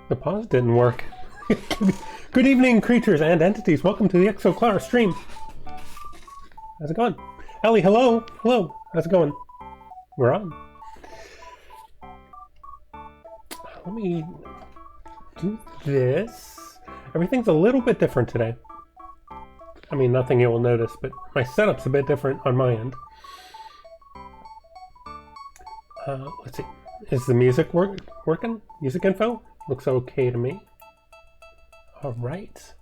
The pause didn't work. Good evening, creatures and entities. Welcome to the Exoclara stream. How's it going? Ellie, hello. Hello. How's it going? We're on. Let me do this. Everything's a little bit different today. I mean, nothing you will notice, but my setup's a bit different on my end. Let's see. Is the music working? Music info? Looks okay to me. All right.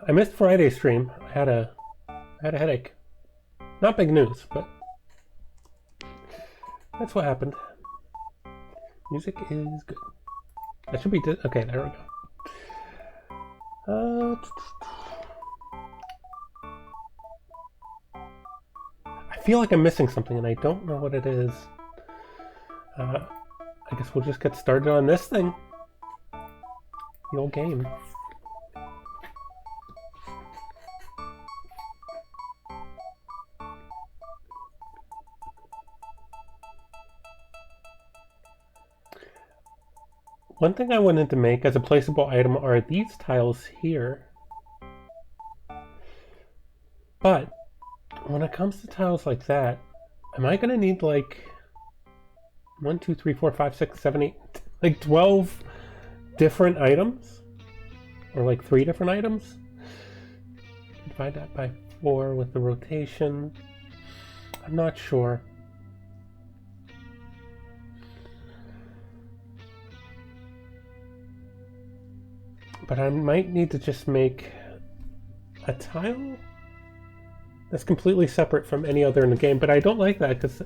I missed Friday's stream. I had a headache. Not big news, but that's what happened. Music is good. That should be okay. There we go. I feel like I'm missing something, and I don't know what it is. I guess we'll just get started on this thing. The old game. One thing I wanted to make as a placeable item are these tiles here. But when it comes to tiles like that, am I gonna need like 1, 2, 3, 4, 5, 6, 7, 8, like 12 different items? Or like 3 different items? Divide that by 4 with the rotation. I'm not sure. But I might need to just make a tile that's completely separate from any other in the game. But I don't like that because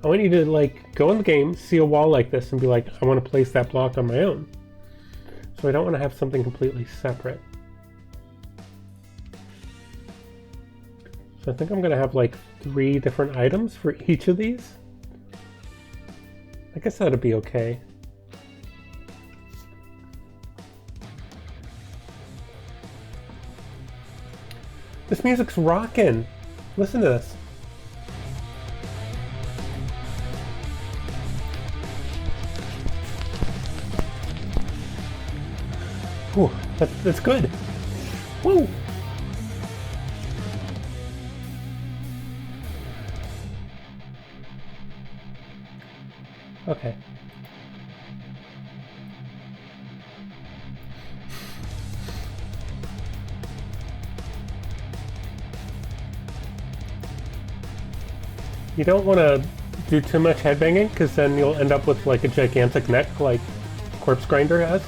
I want you to like go in the game, see a wall like this, and be like, I want to place that block on my own. So I don't want to have something completely separate. So I think I'm going to have like 3 different items for each of these. I guess that'd be okay. This music's rockin'. Listen to this. Whew, that's good. Woo! Okay. You don't want to do too much headbanging because then you'll end up with like a gigantic neck like Corpse Grinder has.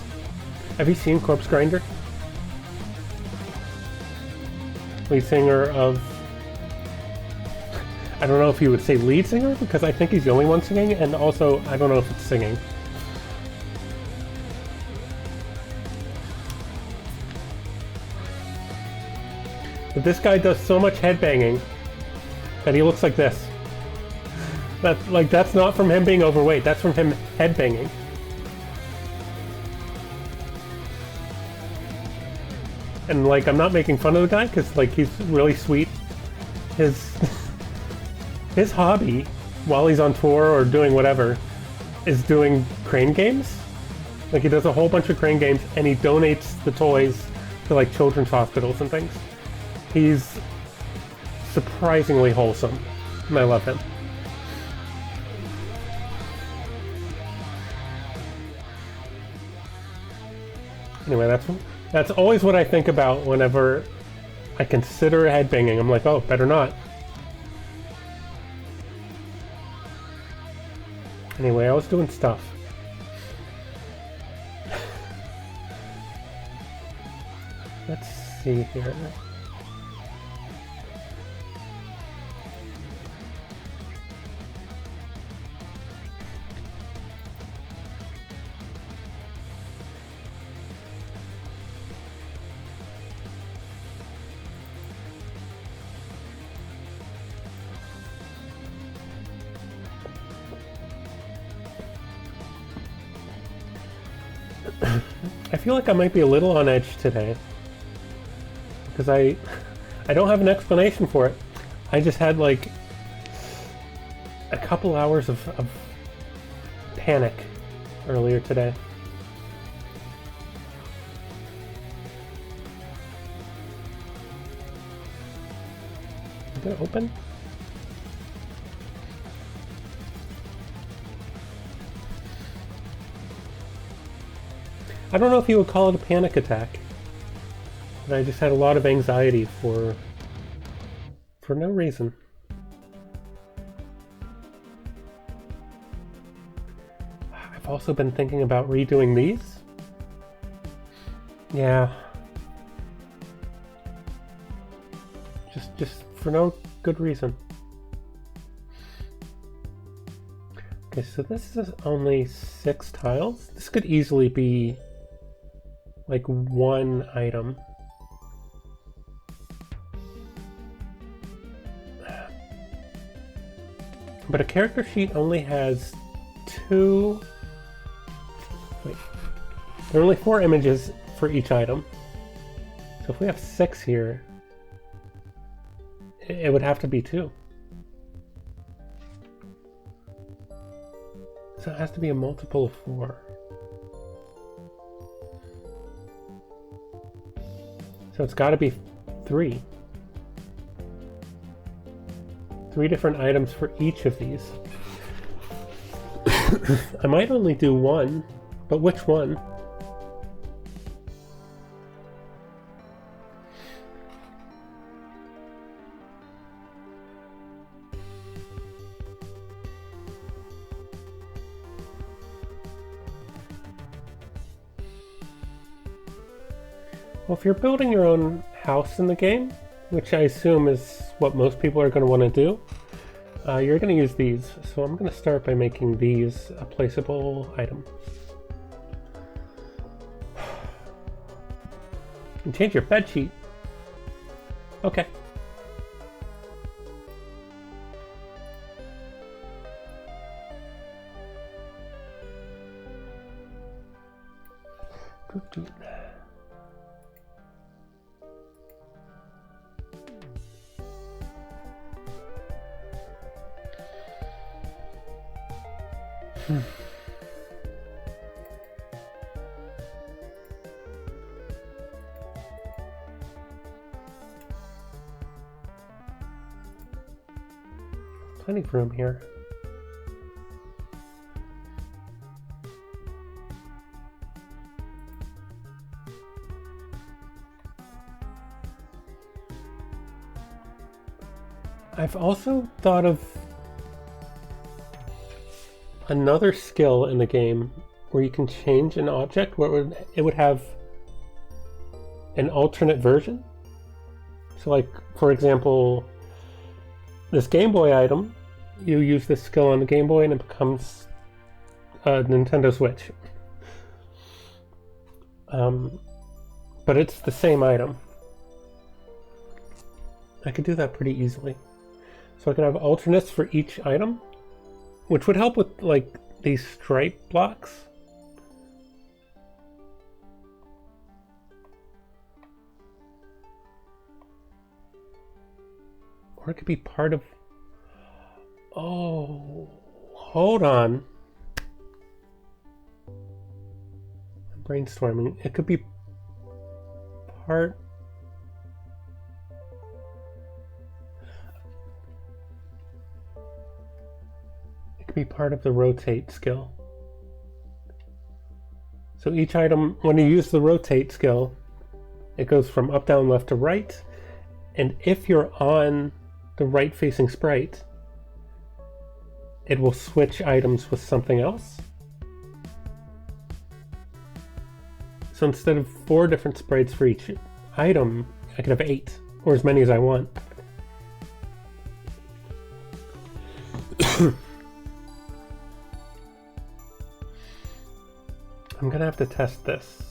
Have you seen Corpse Grinder? Lead singer of... I don't know if you would say lead singer because I think he's the only one singing, and also I don't know if it's singing. But this guy does so much headbanging that he looks like this. That's not from him being overweight, that's from him headbanging. And like, I'm not making fun of the guy because like he's really sweet. His hobby while he's on tour or doing whatever is doing crane games. Like he does a whole bunch of crane games and he donates the toys to like children's hospitals and things. He's surprisingly wholesome and I love him. Anyway, that's always what I think about whenever I consider headbanging. I'm like, oh, better not. Anyway, I was doing stuff. Let's see here. I feel like I might be a little on edge today because I don't have an explanation for it. I just had like a couple hours of Panic earlier today. Is it open? I don't know if you would call it a panic attack, but I just had a lot of anxiety for no reason. I've also been thinking about redoing these. Yeah. Just for no good reason. Okay, so this is only 6 tiles. This could easily be like one item. But a character sheet only has 2... Wait. There are only 4 images for each item. So if we have 6 here, it would have to be 2. So it has to be a multiple of 4. So it's got to be 3. 3 different items for each of these. I might only do 1, but which one? Well, if you're building your own house in the game, which I assume is what most people are going to want to do, you're going to use these. So I'm going to start by making these a placeable item. And change your bed sheet. Okay. Plenty of room here. I've also thought of another skill in the game where you can change an object where it would have an alternate version. So like, for example, this Game Boy item, you use this skill on the Game Boy and it becomes a Nintendo Switch. But it's the same item. I could do that pretty easily. So I could have alternates for each item, which would help with like these stripe blocks. Or it could be part of... Oh, hold on. I'm brainstorming. It could be part... It could be part of the rotate skill. So each item, when you use the rotate skill, it goes from up, down, left to right. And if you're on the right-facing sprite, it will switch items with something else. So instead of 4 different sprites for each item, I could have 8, or as many as I want. I'm gonna have to test this.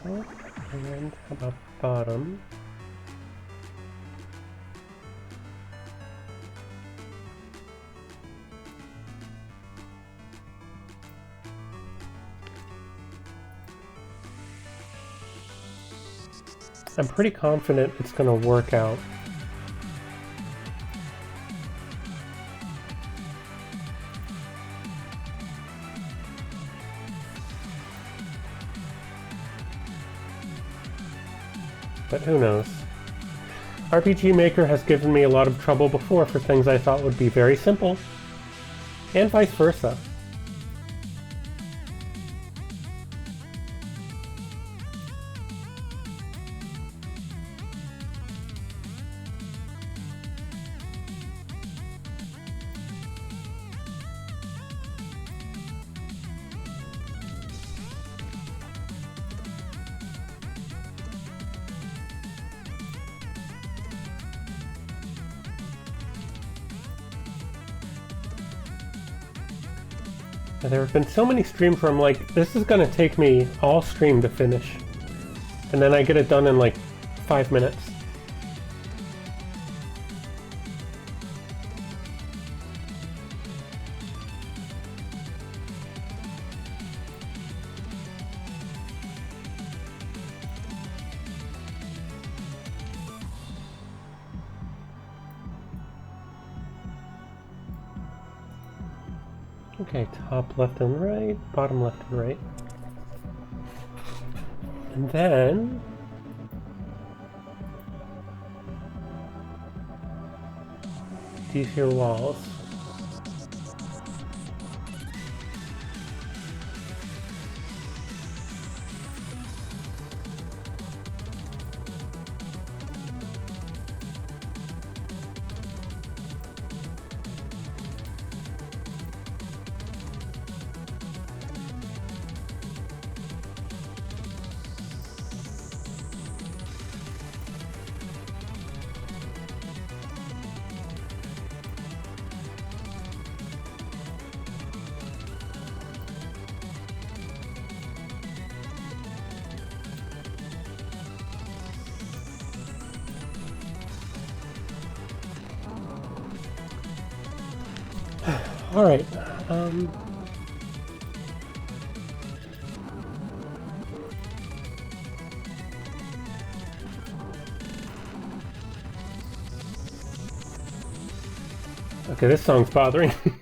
And how about bottom? I'm pretty confident it's going to work out. But who knows? RPG Maker has given me a lot of trouble before for things I thought would be very simple, and vice versa. There have been so many streams where I'm like, this is going to take me all stream to finish. And then I get it done in like 5 minutes. Okay, top left and right, bottom left and right. And then these here walls. All right. Okay, this song's bothering me.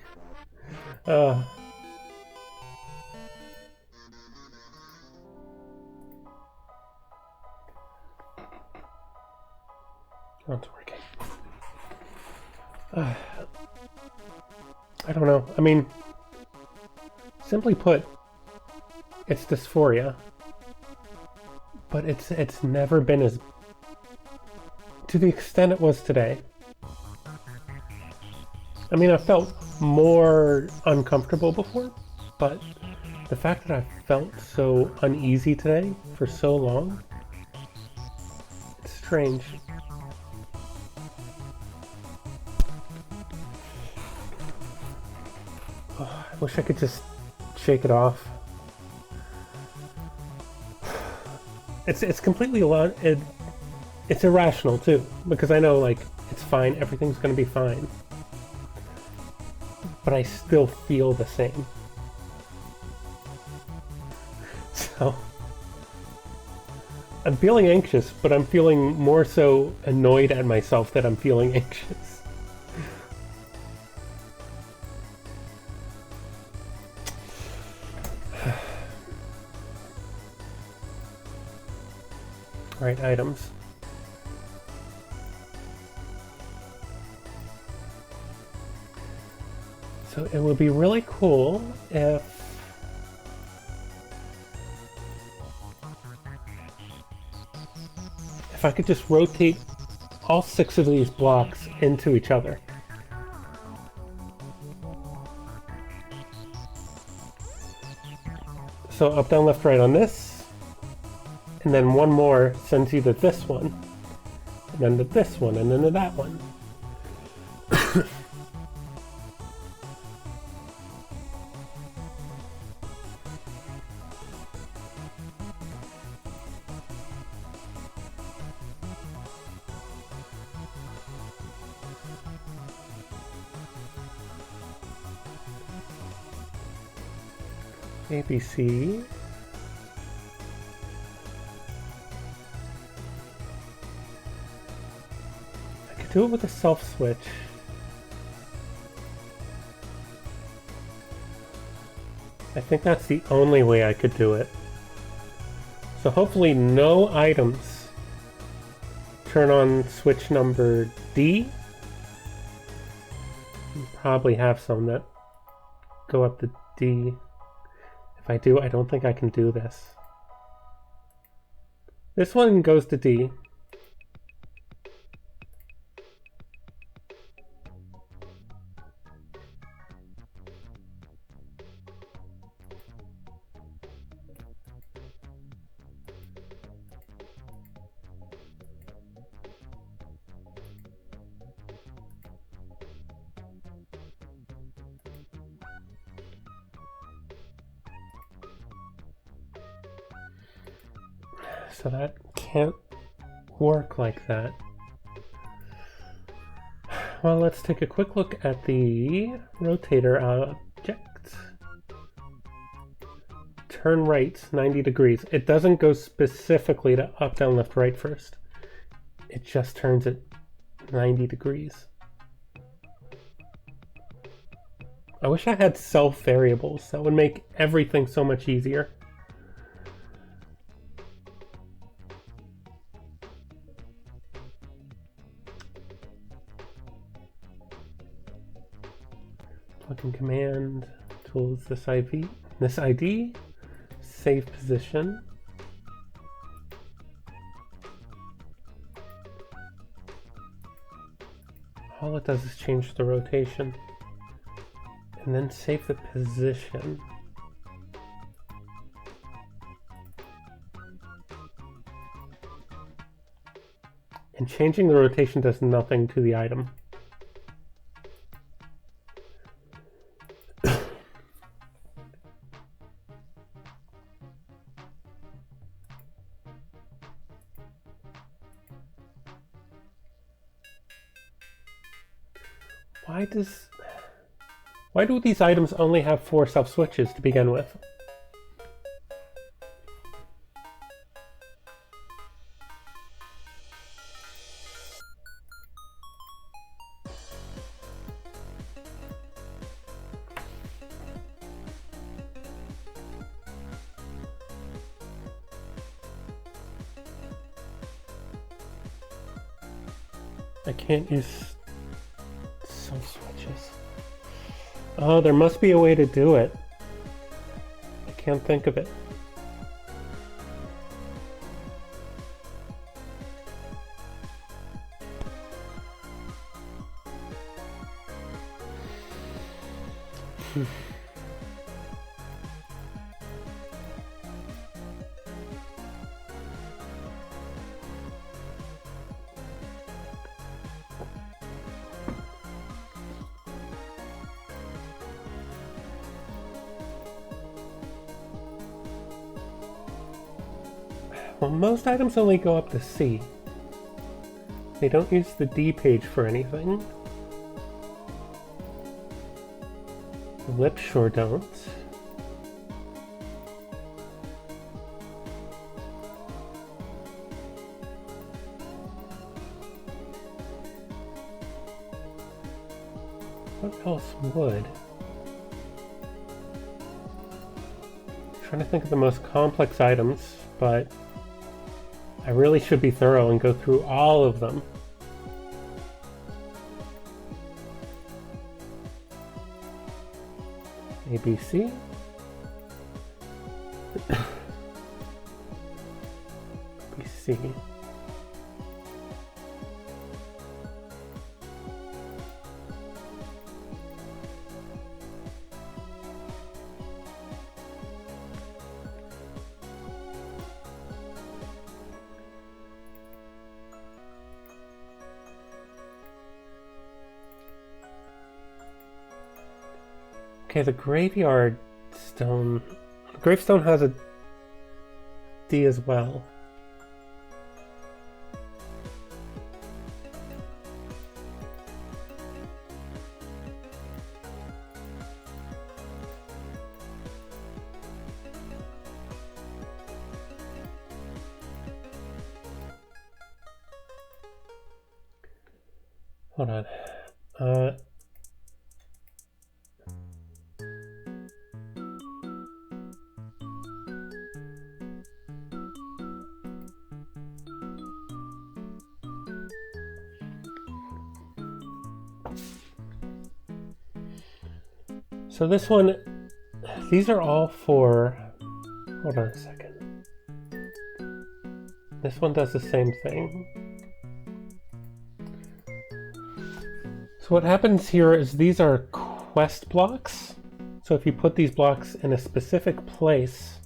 Oh, it's working. I don't know. I mean, simply put, it's dysphoria, but it's never been as to the extent it was today. I mean, I felt more uncomfortable before, but the fact that I felt so uneasy today for so long, it's strange. Oh, I wish I could just shake it off. It's completely it's irrational too, because I know like it's fine, everything's gonna be fine. But I still feel the same. So I'm feeling anxious, but I'm feeling more so annoyed at myself that I'm feeling anxious. Alright, items. So it would be really cool if I could just rotate all 6 of these blocks into each other. So up, down, left, right on this, and then one more sends you to this one, and then to this one, and then to that one. ABC. I could do it with a self switch. I think that's the only way I could do it. So hopefully no items turn on switch number D. You probably have some that go up to D. If I do, I don't think I can do this. This one goes to D. So that can't work like that. Well, let's take a quick look at the rotator object. Turn right 90 degrees. It doesn't go specifically to up, down, left, right first. It just turns it 90 degrees. I wish I had self variables. That would make everything so much easier. Plug in command, tools, this ID, save position. All it does is change the rotation. And then save the position. And changing the rotation does nothing to the item. Why do these items only have 4 self switches to begin with? I can't use self switches. Oh, there must be a way to do it. I can't think of it. Well, most items only go up to C. They don't use the D page for anything. The lips sure don't. What else would? I'm trying to think of the most complex items, but I really should be thorough and go through all of them. ABC. ABC. Okay, the graveyard stone. The gravestone has a D as well. Hold on. So this one, these are all for, hold on a second. This one does the same thing. So what happens here is these are quest blocks. So if you put these blocks in a specific place,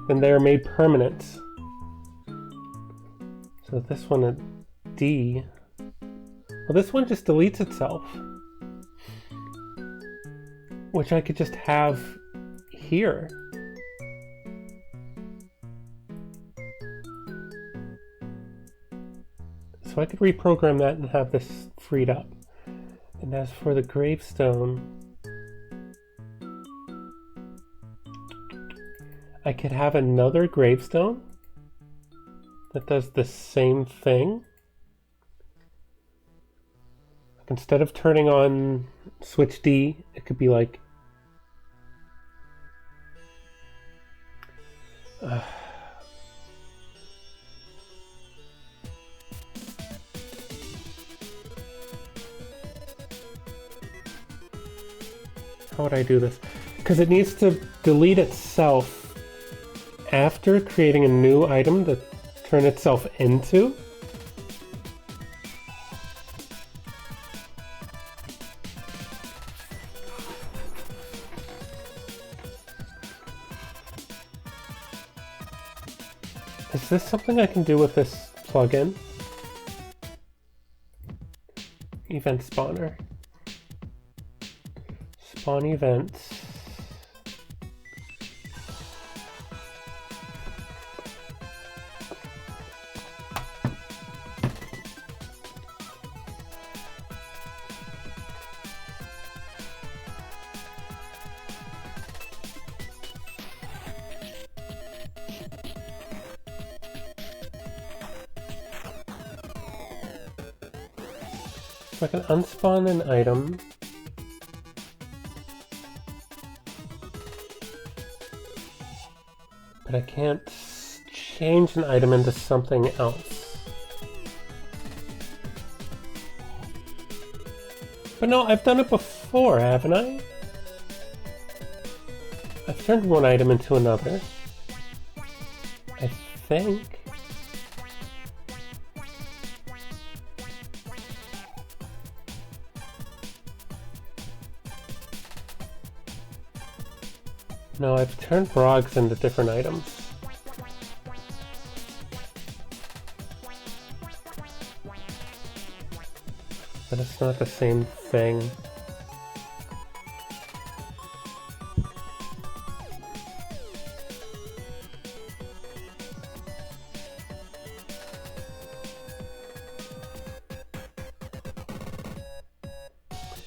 then they are made permanent. So this one, a D. Well, this one just deletes itself, which I could just have here. So I could reprogram that and have this freed up. And as for the gravestone, I could have another gravestone that does the same thing. Like instead of turning on switch D, it could be like how would I do this? Because it needs to delete itself after creating a new item to turn itself into. Is this something I can do with this plugin? Event spawner. Spawn events. So I can unspawn an item. But I can't change an item into something else. But no, I've done it before, haven't I? I've turned one item into another. I think. No, I've turned frogs into different items. But it's not the same thing.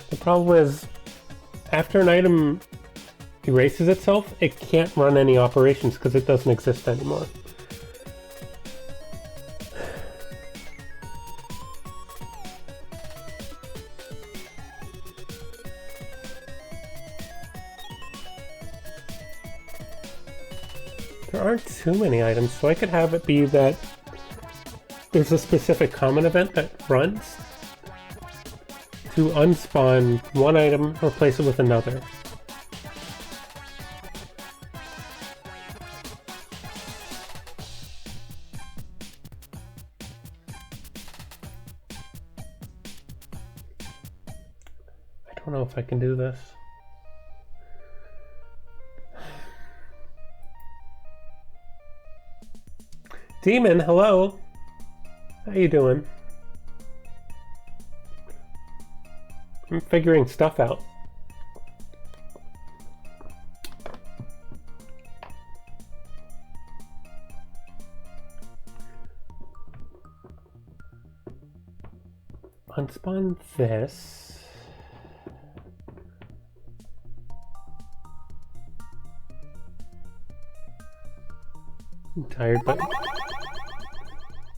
The problem is, after an item erases itself, it can't run any operations because it doesn't exist anymore. There aren't too many items, so I could have it be that there's a specific common event that runs to unspawn one item, replace it with another. I don't know if I can do this. Demon, hello. How you doing? I'm figuring stuff out. Unspawn this. I'm tired, but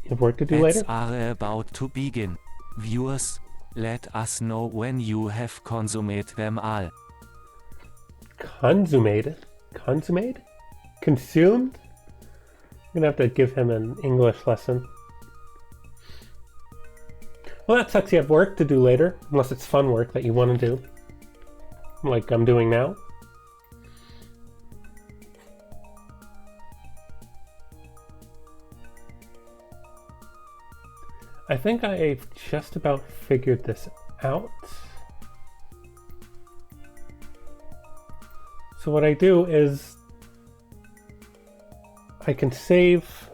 you have work to do Ads later? are about to begin. Viewers, let us know when you have consumed them all. Consummate? Consummate? Consumed? I'm gonna have to give him an English lesson. Well, that sucks you have work to do later, unless it's fun work that you want to do. Like I'm doing now. I think I've just about figured this out. So what I do is I can save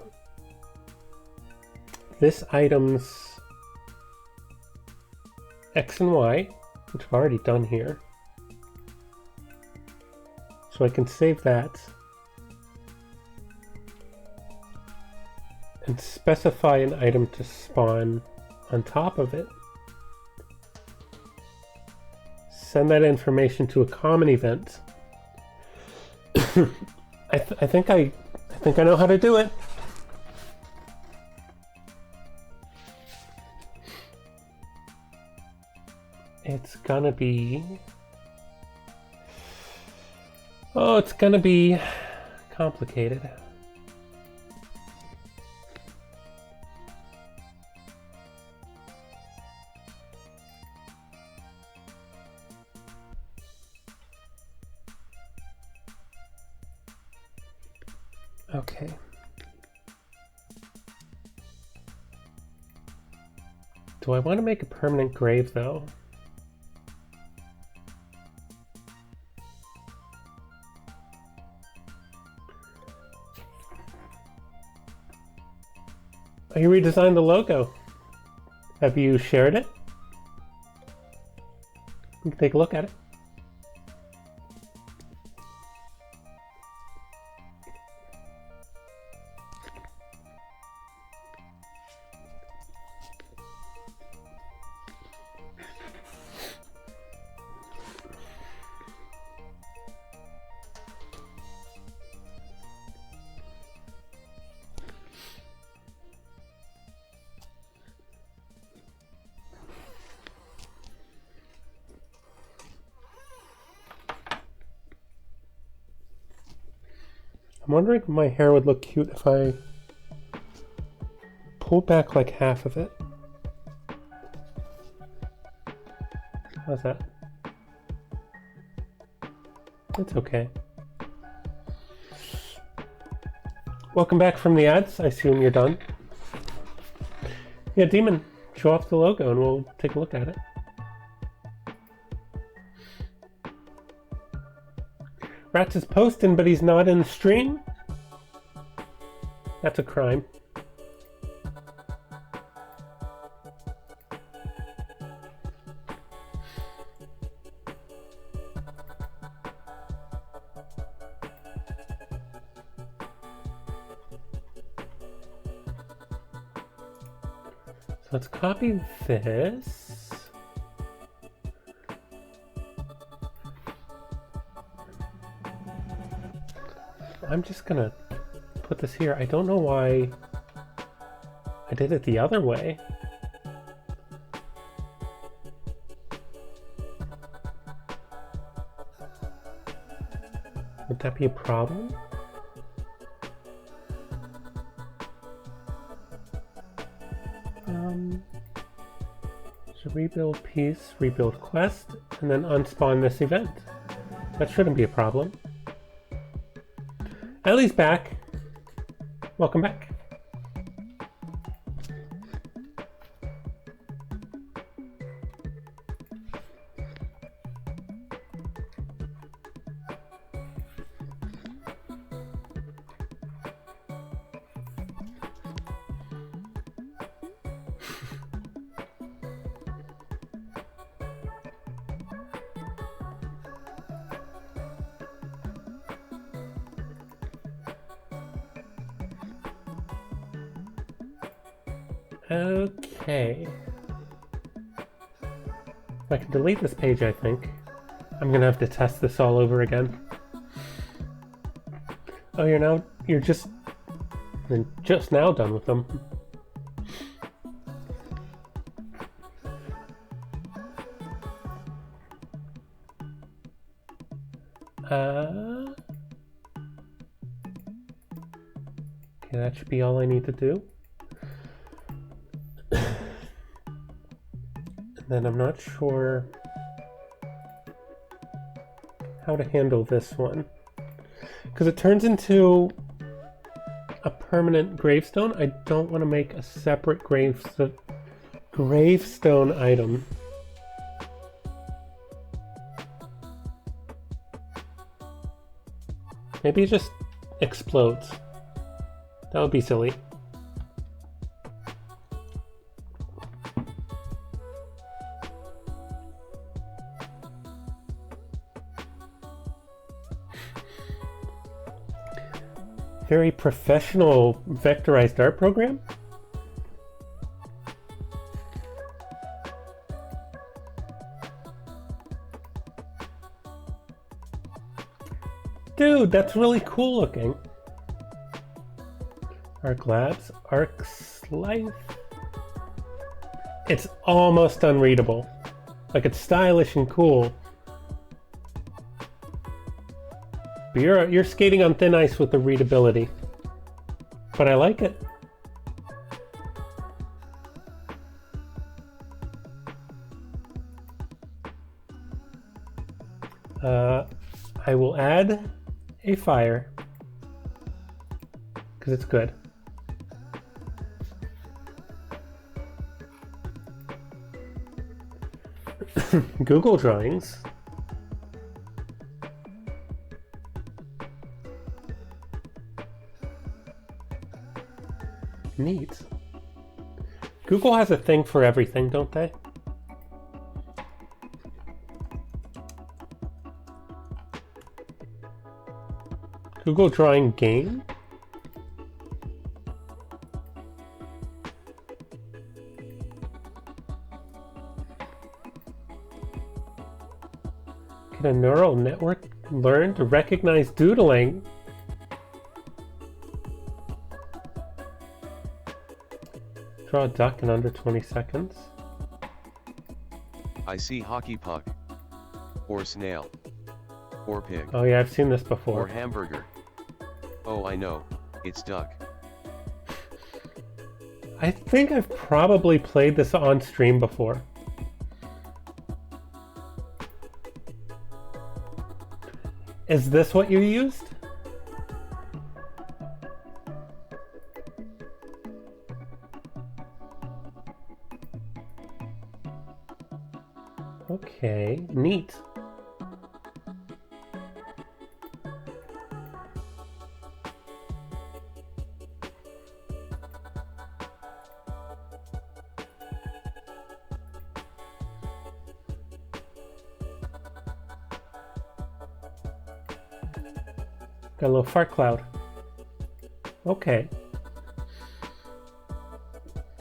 this item's X and Y, which I've already done here. So I can save that and specify an item to spawn on top of it. Send that information to a common event. I think I know how to do it. It's gonna be... Oh, it's gonna be complicated. Okay. Do I want to make a permanent grave, though? Oh, you redesigned the logo. Have you shared it? You can take a look at it. I'm wondering if my hair would look cute if I pulled back like half of it. How's that? It's okay. Welcome back from the ads. I assume you're done. Yeah, Demon, show off the logo and we'll take a look at it. Rats is posting, but he's not in the stream? That's a crime. So let's copy this. I'm just gonna put this here. I don't know why I did it the other way. Would that be a problem? So rebuild piece, rebuild quest, and then unspawn this event. That shouldn't be a problem. Ellie's back. Welcome back. Okay. If I can delete this page, I think. I'm gonna have to test this all over again. Oh, you're just And just now done with them. Okay, that should be all I need to do. And then I'm not sure how to handle this one. Because it turns into a permanent gravestone. I don't want to make a separate gravestone item. Maybe it just explodes. That would be silly. Very professional vectorized art program. Dude, that's really cool looking. Arc Labs, Arc Slice. It's almost unreadable. Like, it's stylish and cool. But you're skating on thin ice with the readability. But I like it. I will add a fire because it's good. Google Drawings. Neat. Google has a thing for everything, don't they? Google Drawing Game? Can a neural network learn to recognize doodling? Draw a duck in under 20 seconds. I see hockey puck. Or snail. Or pig. Oh yeah, I've seen this before. Or hamburger. Oh, I know, it's duck. I think I've probably played this on stream before. Is this what you used? Okay, neat. Got a little fart cloud. Okay.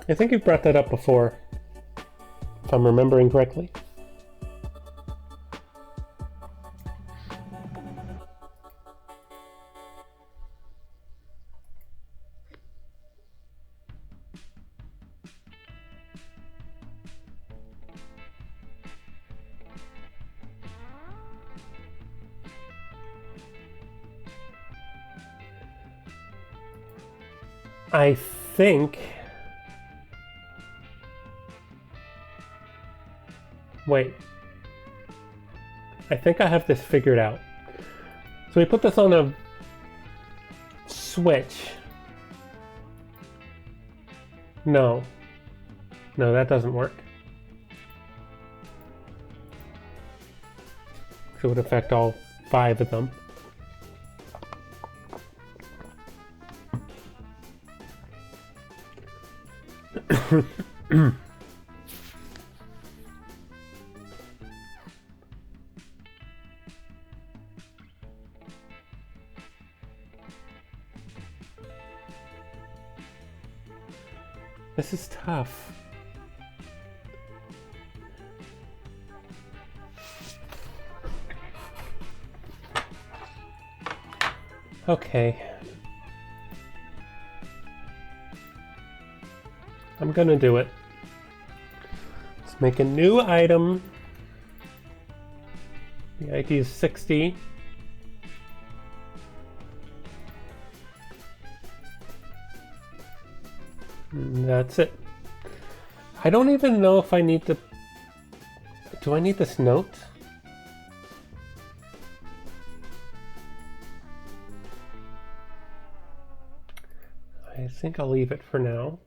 I think you've brought that up before, if I'm remembering correctly. I think... Wait. I think I have this figured out. So we put this on a switch. No. No, that doesn't work. So it would affect all 5 of them. This is tough. Okay. I'm gonna do it. Let's make a new item. The ID is 60. And that's it. I don't even know if I need to... Do I need this note? I think I'll leave it for now.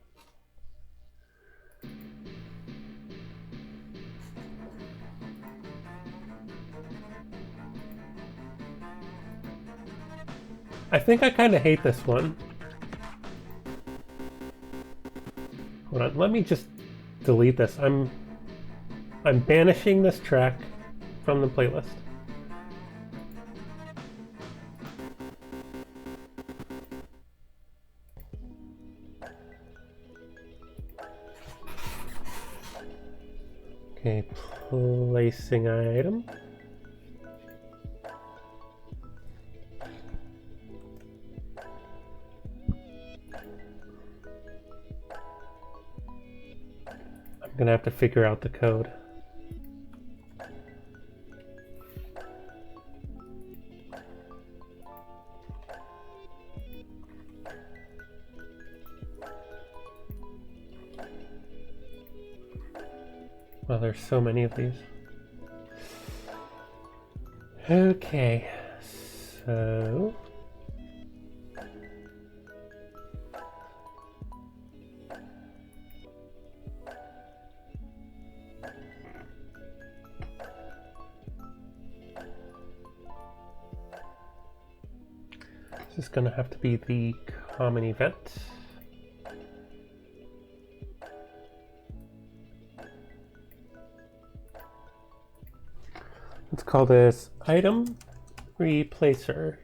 I think I kind of hate this one. Hold on, let me just delete this. I'm banishing this track from the playlist. Okay, placing item. I'm gonna have to figure out the code. Well, there's so many of these. Okay, so... This is going to have to be the common event. Let's call this item replacer.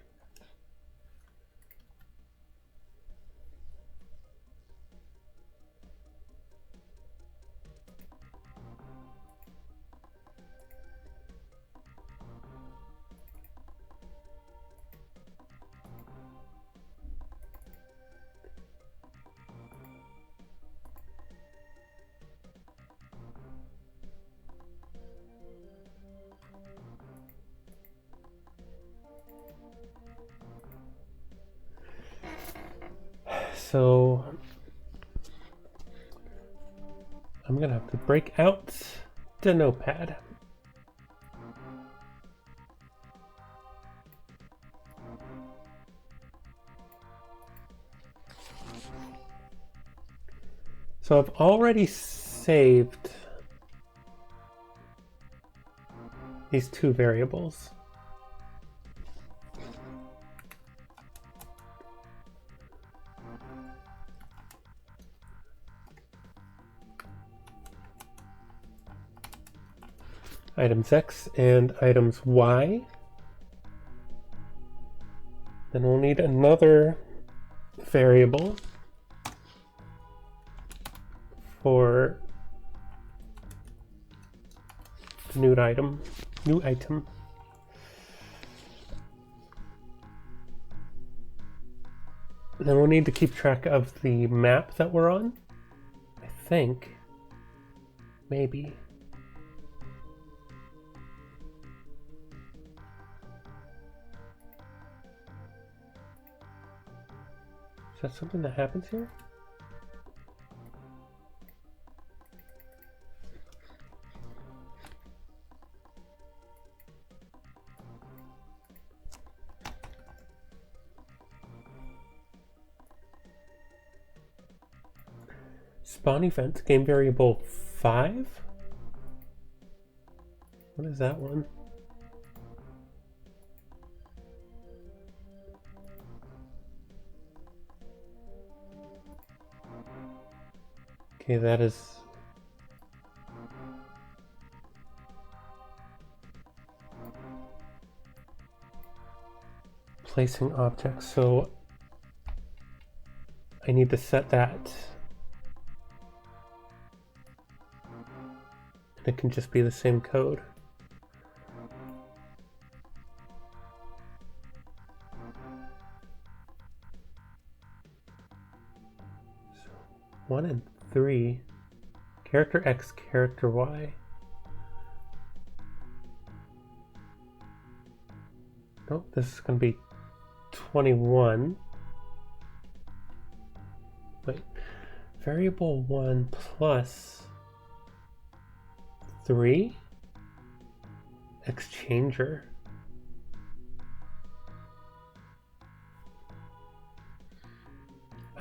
So I'm gonna have to break out the notepad. So I've already saved these two variables. Items X and items Y. Then we'll need another variable for the new item. And then we'll need to keep track of the map that we're on. I think. Maybe. Is that something that happens here? Spawn event, game variable 5? What is that one? Okay, that is... placing objects, so I need to set that. And it can just be the same code. So 1 and 3. Character X, character Y. Nope, this is going to be 21. Wait, variable 1 plus 3? Exchanger.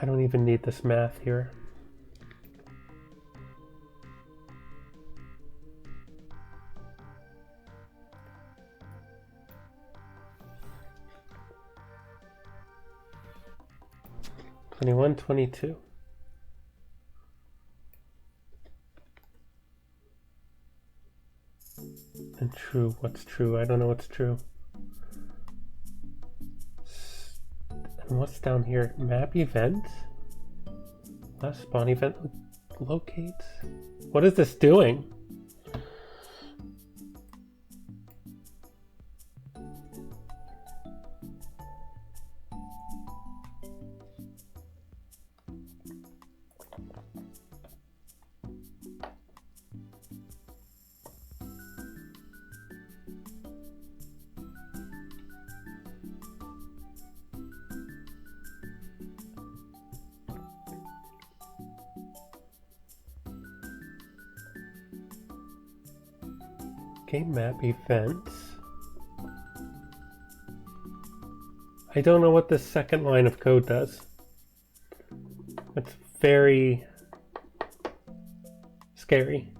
I don't even need this math here. '21, 22. And true, what's true? I don't know what's true. And what's down here? Map event? Last spawn event locates? What is this doing? Game map events. I don't know what this second line of code does. It's very scary.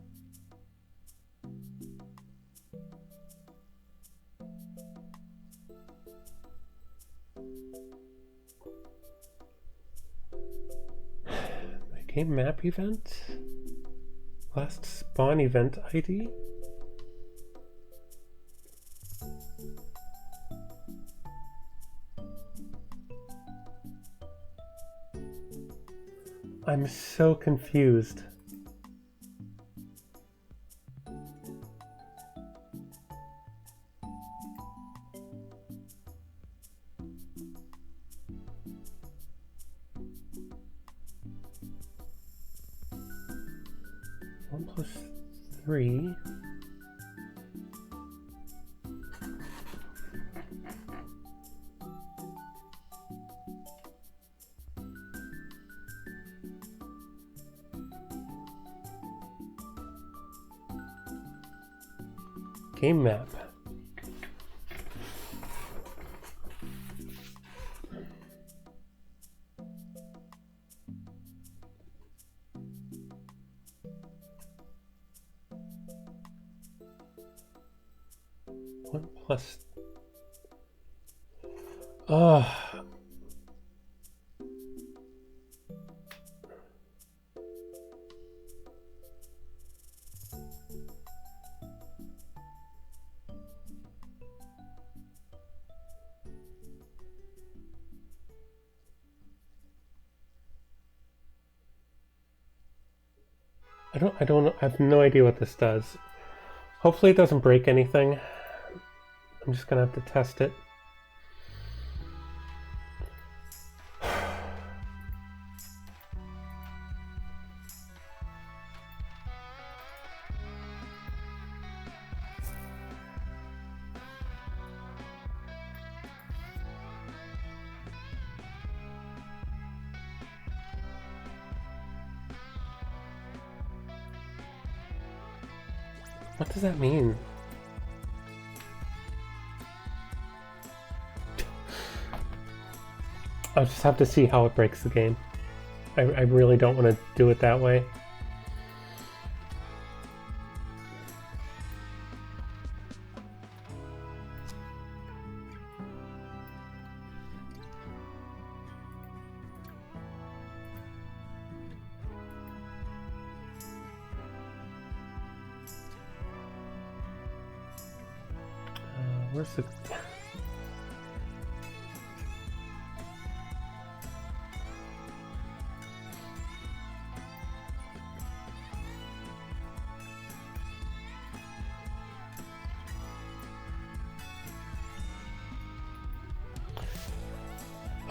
The game map event? Last spawn event ID? I'm so confused. One plus 3. Game map. One plus. I have no idea what this does. Hopefully it doesn't break anything. I'm just gonna have to test it. What does that mean? I'll just have to see how it breaks the game. I really don't want to do it that way. Where's the...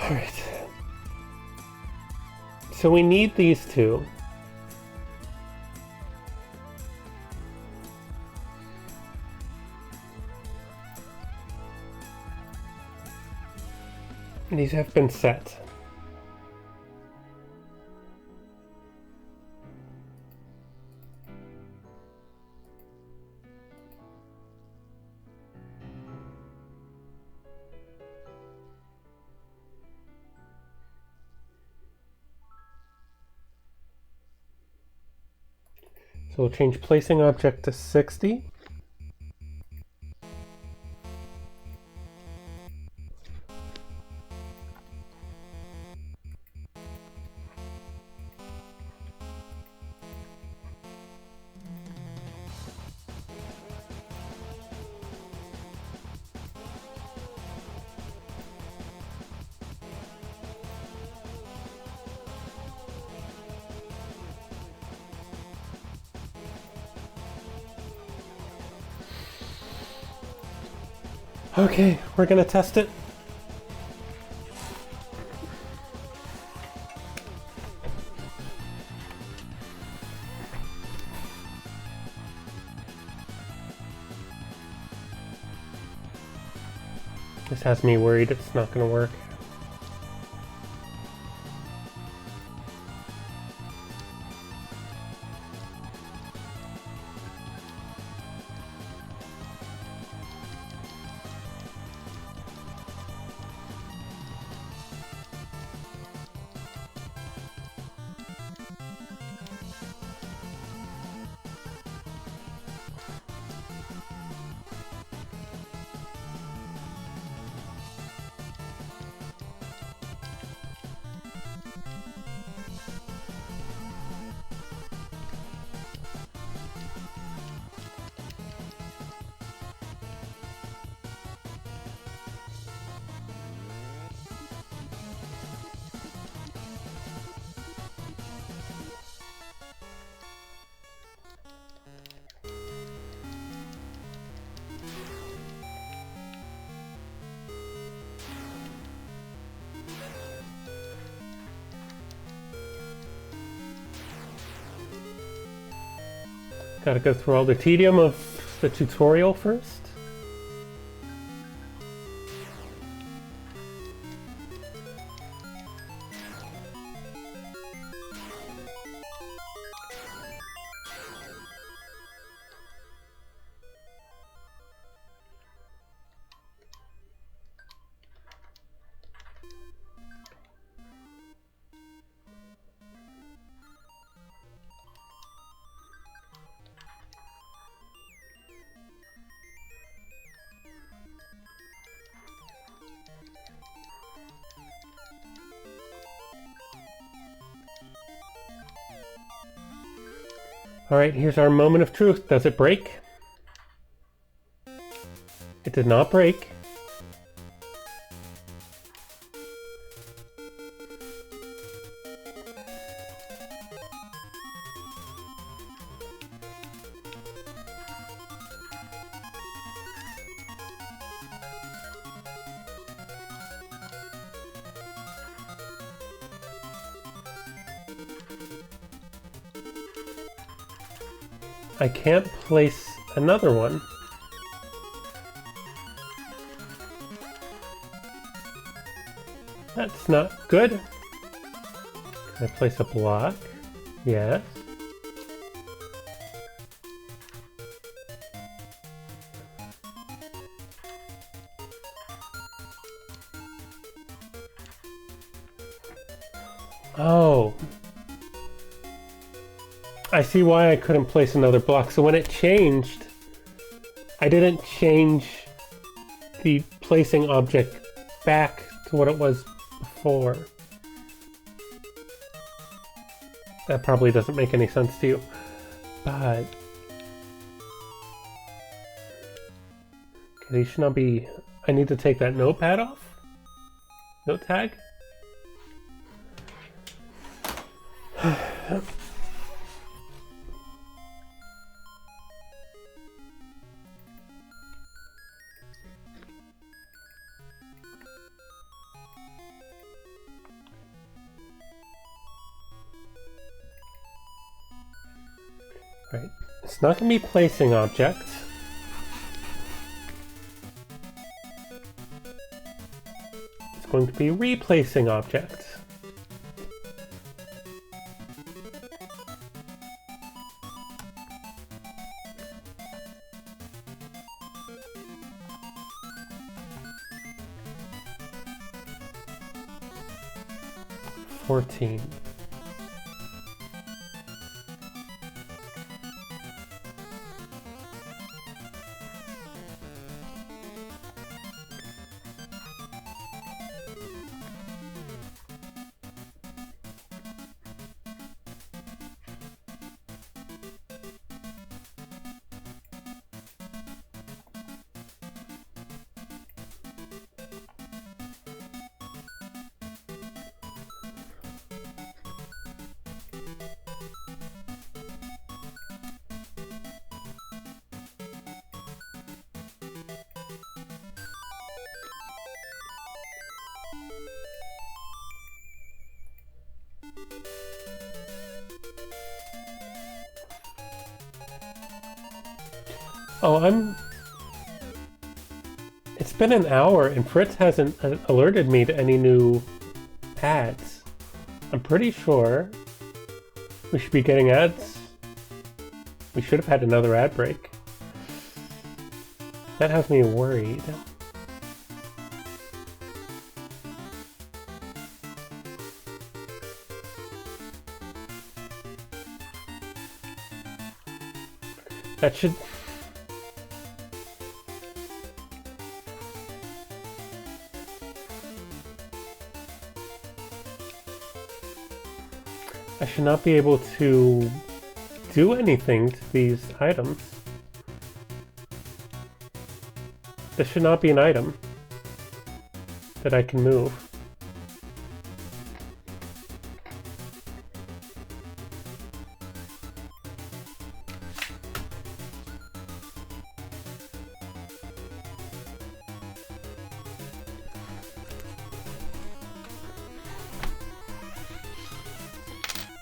All right. So we need these two. These have been set. So we'll change placing object to 60. Okay, we're gonna test it. This has me worried it's not gonna work. Gotta go through all the tedium of the tutorial first. Alright, here's our moment of truth. Does it break? It did not break. I can't place another one. That's not good. Can I place a block? Yes. Oh. I see why I couldn't place another block. So when it changed, I didn't change the placing object back to what it was before. That probably doesn't make any sense to you, but okay, these should not be. I need to take that notepad off. Note tag. Right, it's not going to be placing objects. It's going to be replacing objects. $14. Oh, It's been an hour and Fritz hasn't alerted me to any new ads. I'm pretty sure we should be getting ads. We should have had another ad break. That has me worried. That should... I should not be able to do anything to these items. This should not be an item that I can move.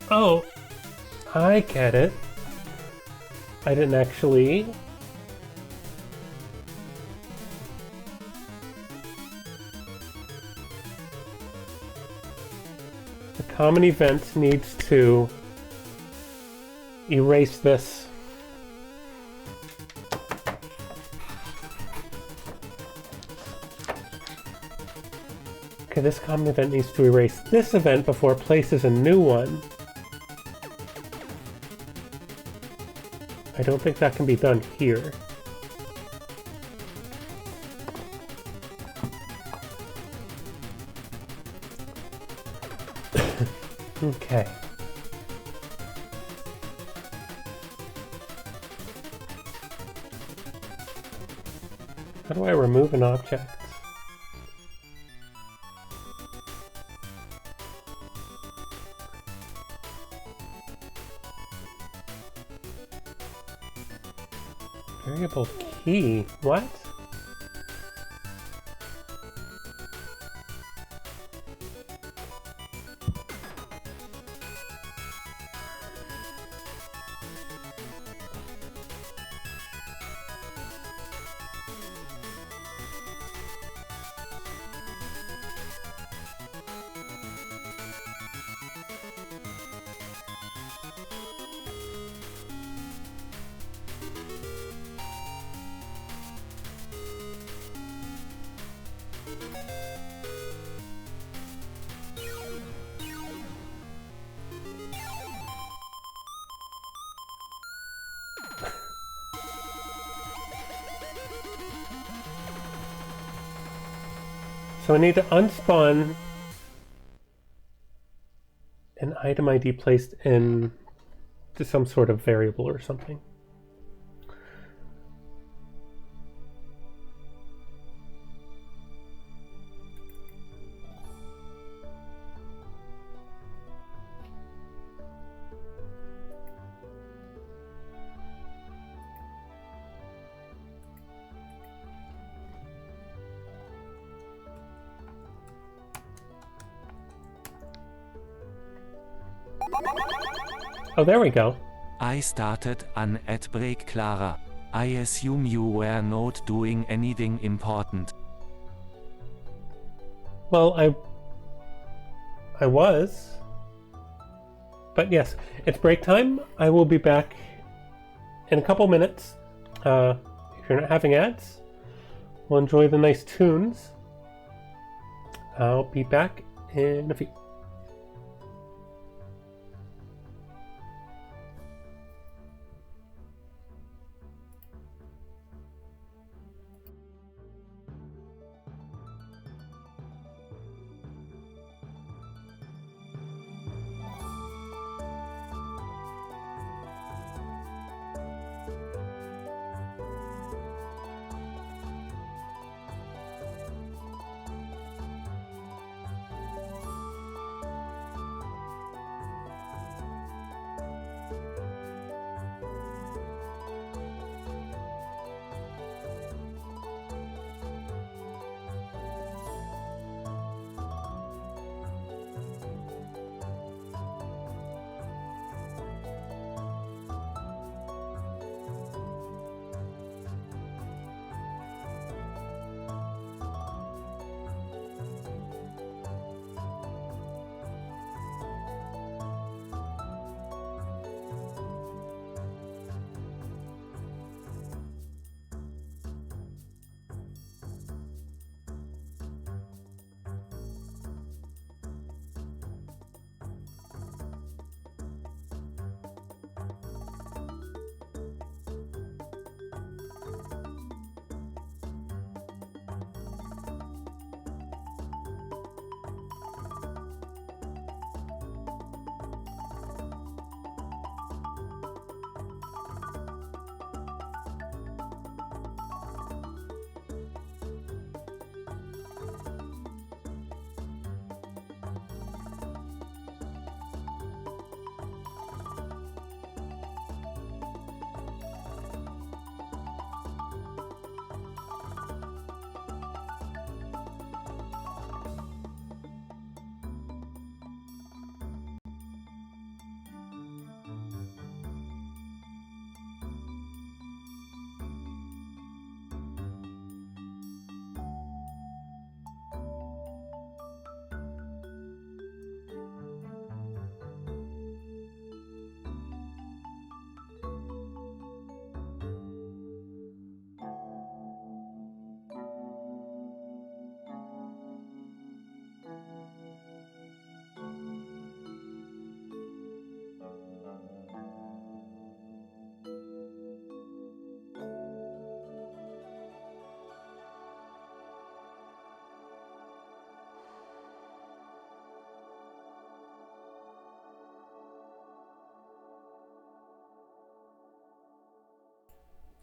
Oh, I get it. I didn't actually... The common event needs to erase this. Okay, this common event needs to erase this event before it places a new one. I don't think that can be done here. Okay. How do I remove an object? Variable key? What? So I need to unspawn an item ID placed in to some sort of variable or something. Oh, there we go. I started an ad break, Clara. I assume you were not doing anything important. Well, I was. But yes, it's break time. I will be back in a couple minutes. If you're not having ads, we'll enjoy the nice tunes. I'll be back in a few.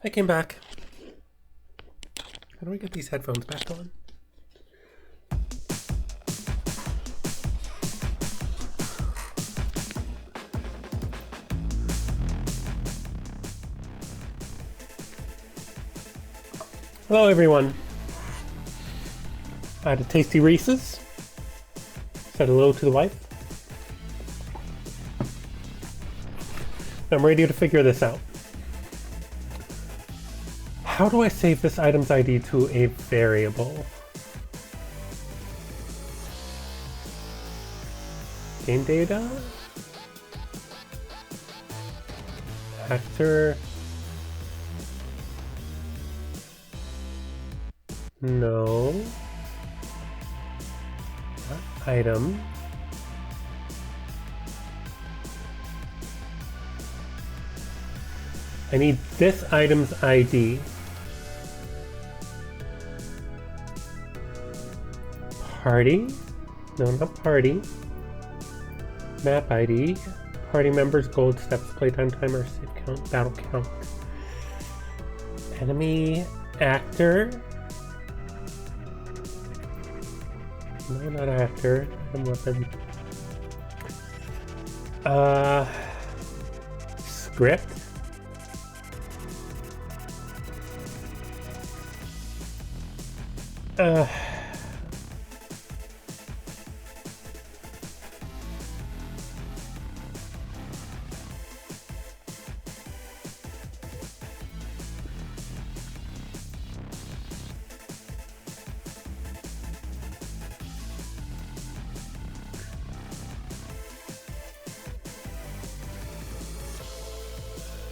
I came back. How do I get these headphones back on? Hello, everyone. I had a tasty Reese's. Said hello to the wife. I'm ready to figure this out. How do I save this item's ID to a variable? Game data? Actor? No. Not item. I need this item's ID. Party? No, not party. Map ID. Party members, gold steps, playtime timer, save count, battle count. Enemy, actor. No, not actor. Item weapon. Script.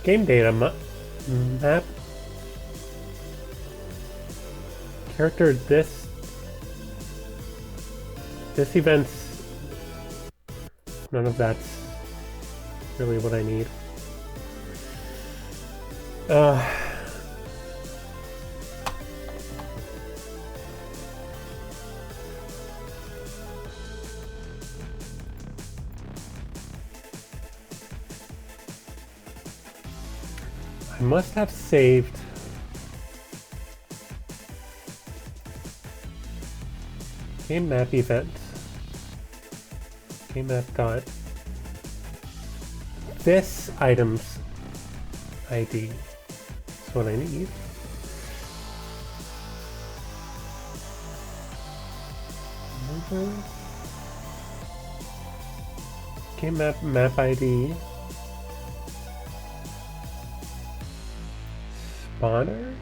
Game data map. Character this event's none of that's really what I need. I must have saved game map event. Game map dot this item's ID. That's what I need. Game map ID. Spawner?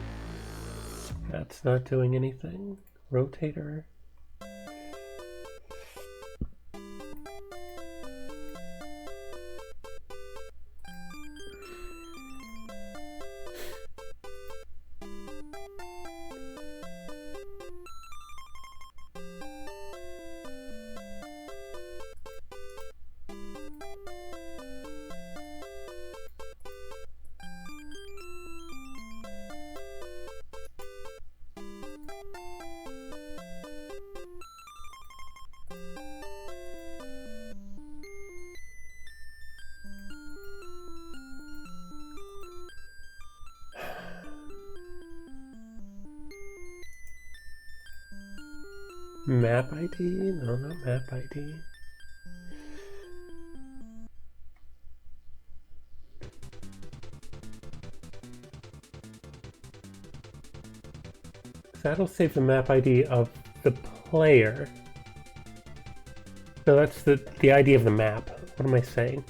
That's not doing anything. Rotator. Map ID? No, not map ID. That'll save the map ID of the player. So that's the ID of the map. What am I saying?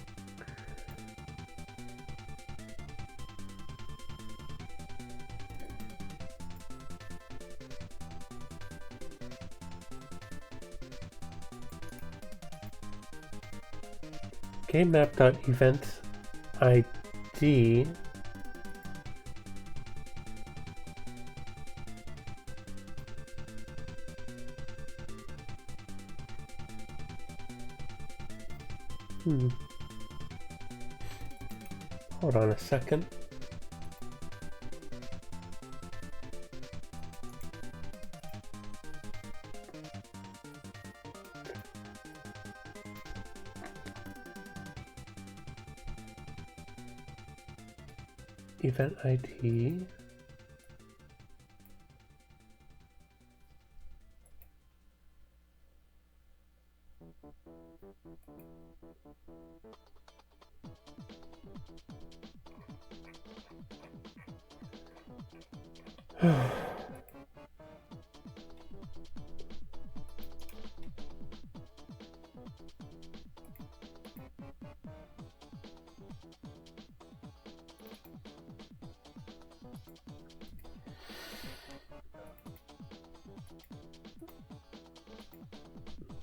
GameMap.event ID Hold on a second. Event ID.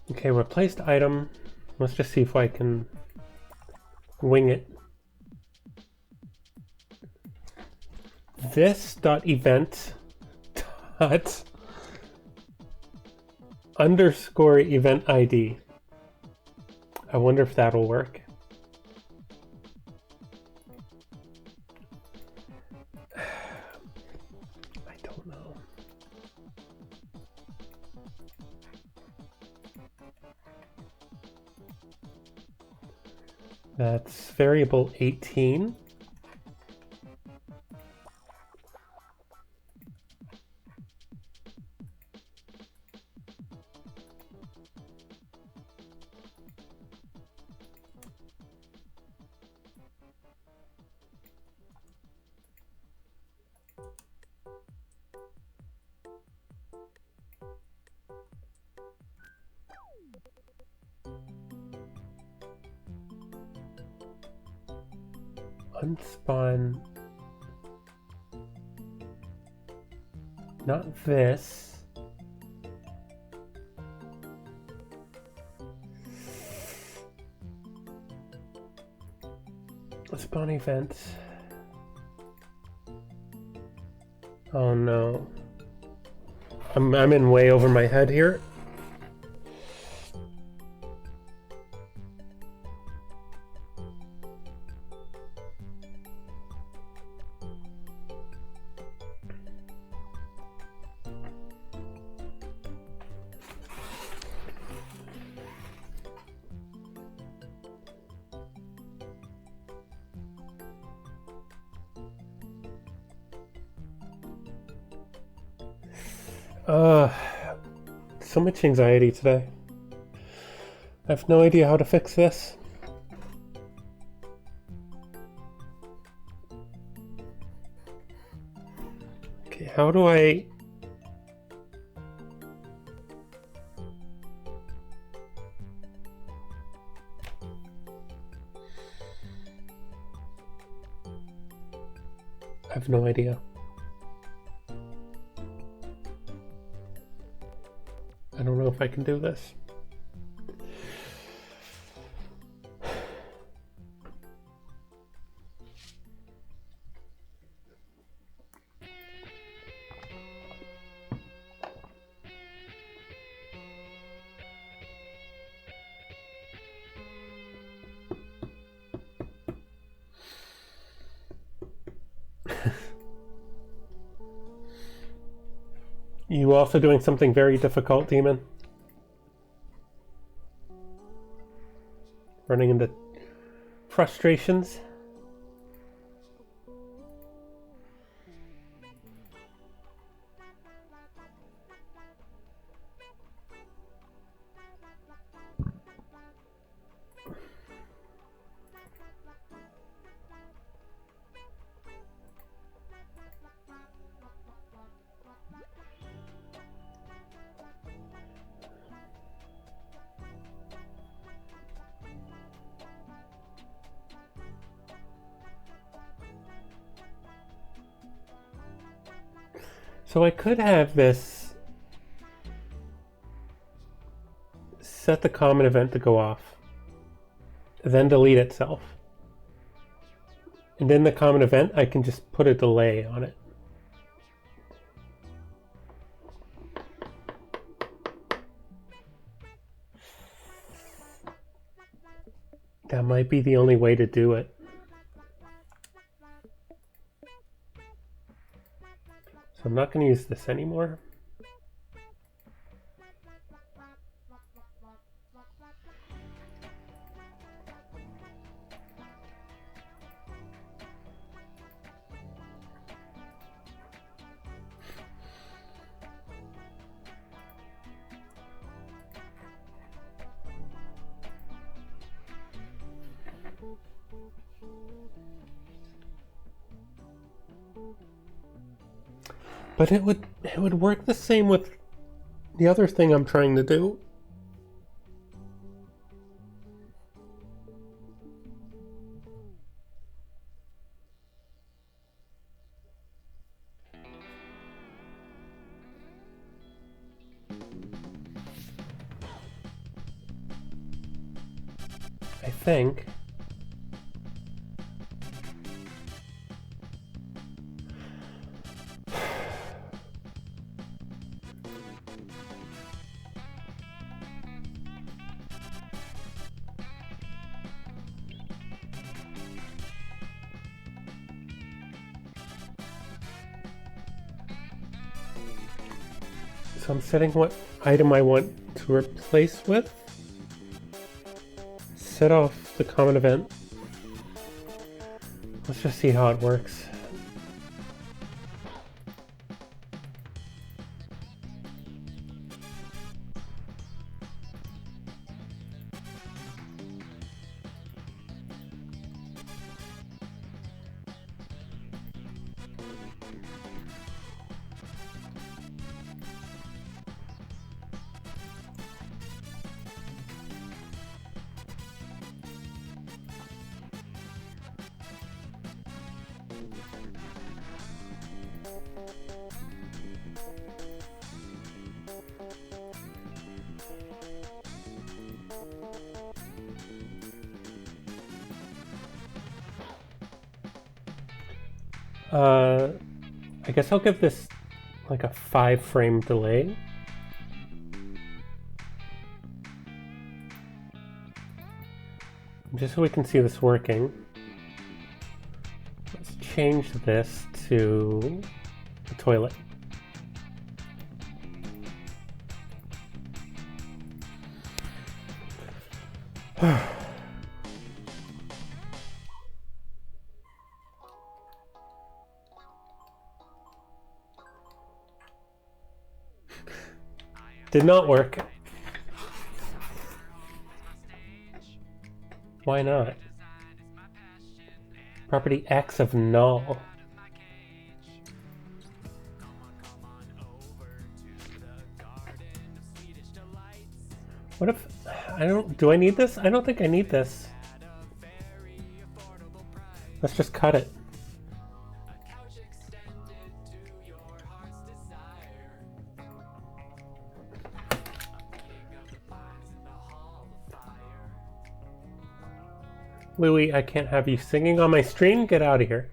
Okay, replaced item. Let's just see if I can wing it. This dot event dot underscore event ID. I wonder if that'll work. I don't know. That's variable 18. Unspawn, not this. Spawn event, Oh no. I'm in way over my head here. So much anxiety today. I have no idea how to fix this. Okay, how do I... I have no idea. I don't know if I can do this. You also doing something very difficult, Demon? Running into frustrations? So I could have this set the common event to go off, then delete itself. And in the common event, I can just put a delay on it. That might be the only way to do it. So I'm not going to use this anymore. But it would work the same with the other thing I'm trying to do. I think. So I'm setting what item I want to replace with. Set off the common event. Let's just see how it works. I guess I'll give this like a 5-frame delay. Just so we can see this working. Let's change this to the toilet. Did not work. Why not? Property X of null. What if do I need this? I don't think I need this. Let's just cut it. Louie, I can't have you singing on my stream. Get out of here.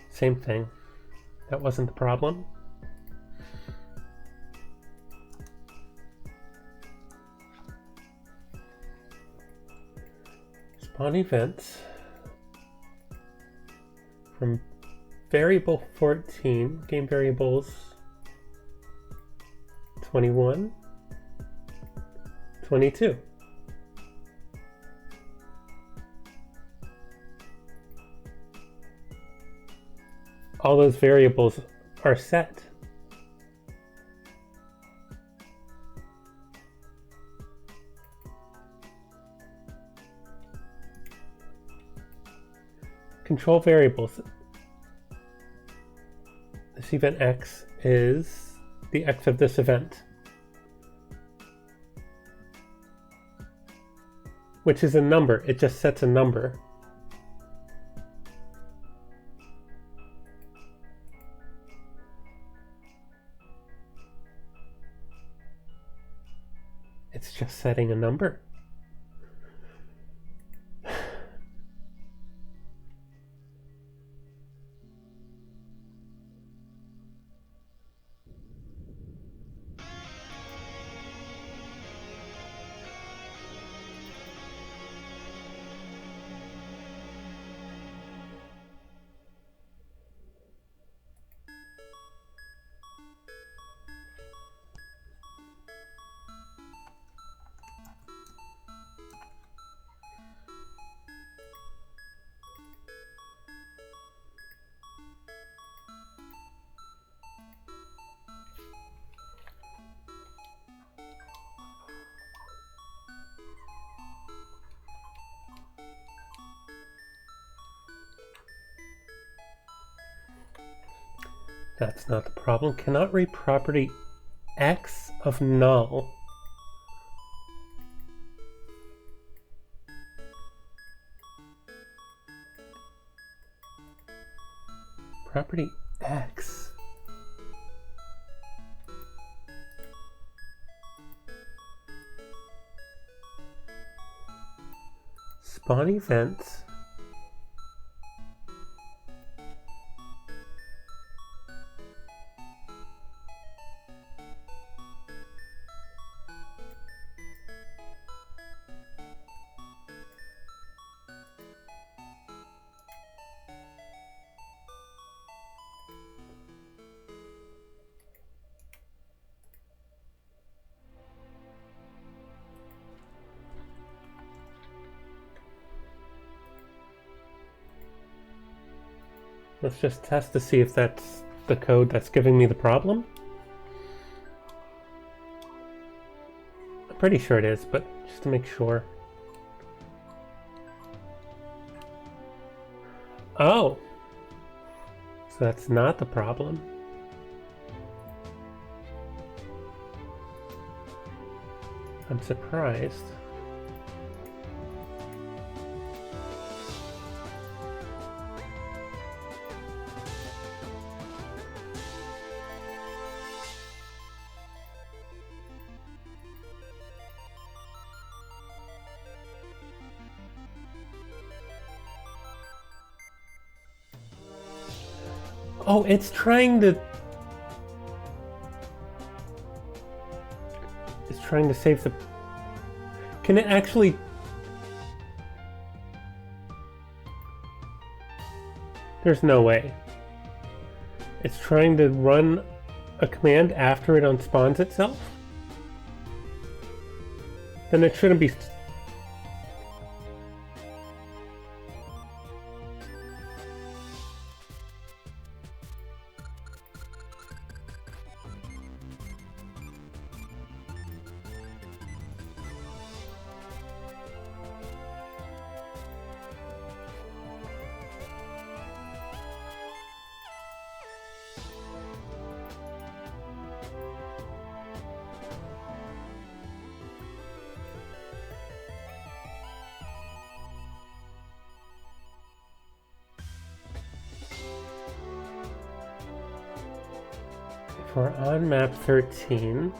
Same thing. That wasn't the problem. Spawn events from variable 14, game variables 21, 22. All those variables are set. Control variables. This event X is the X of this event, which is a number. It just sets a number. It's just setting a number. That's not the problem. Cannot read property X of null. Property X. Spawn events. Let's just test to see if that's the code that's giving me the problem. I'm pretty sure it is, but just to make sure. Oh! So that's not the problem. I'm surprised. Oh, it's trying to... It's trying to save the... Can it actually... There's no way. It's trying to run a command after it unspawns itself? Then it shouldn't be... If we're on map 13...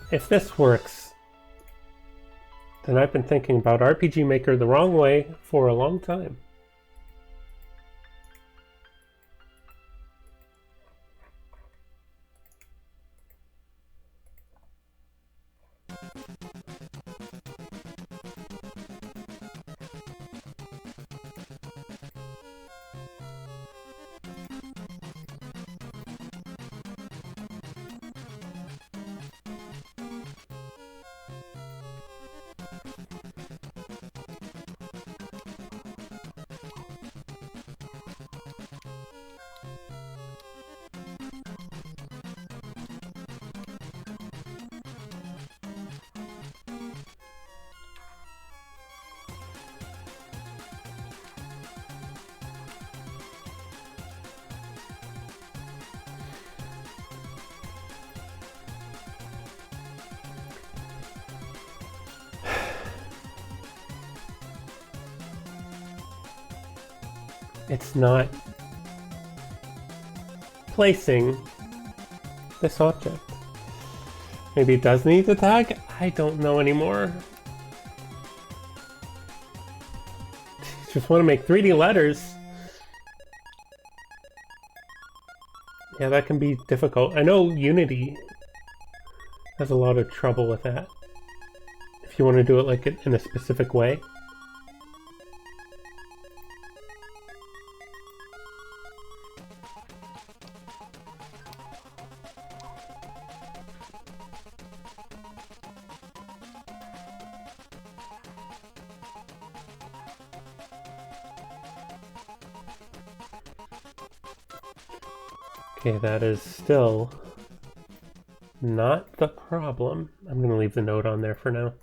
If this works, then I've been thinking about RPG Maker the wrong way for a long time. It's not placing this object. Maybe it does need the tag? I don't know anymore. Just want to make 3D letters. Yeah, that can be difficult. I know Unity has a lot of trouble with that. If you want to do it like in a specific way. Okay, that is still not the problem. I'm going to leave the note on there for now.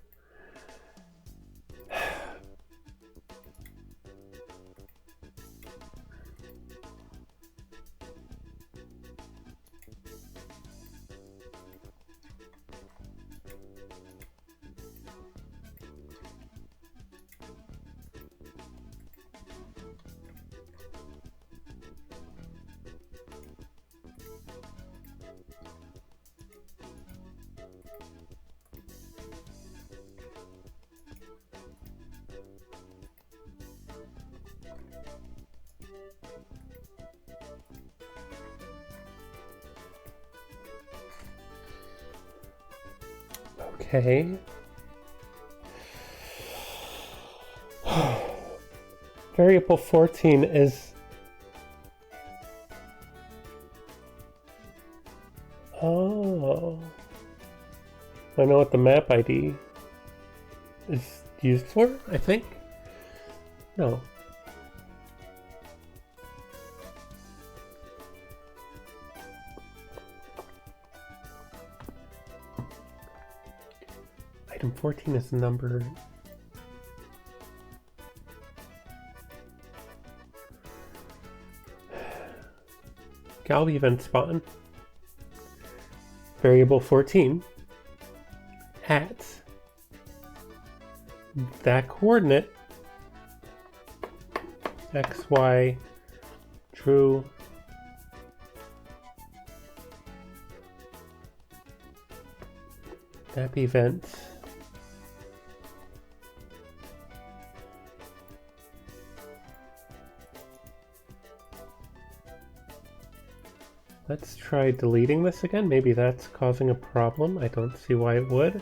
Okay. Variable 14 is... Oh. I know what the map ID is used for, I think? No. Item 14 is number... Galb event spawn. Variable 14 at that coordinate x, y, true, map event Let's try deleting this again. Maybe that's causing a problem. I don't see why it would.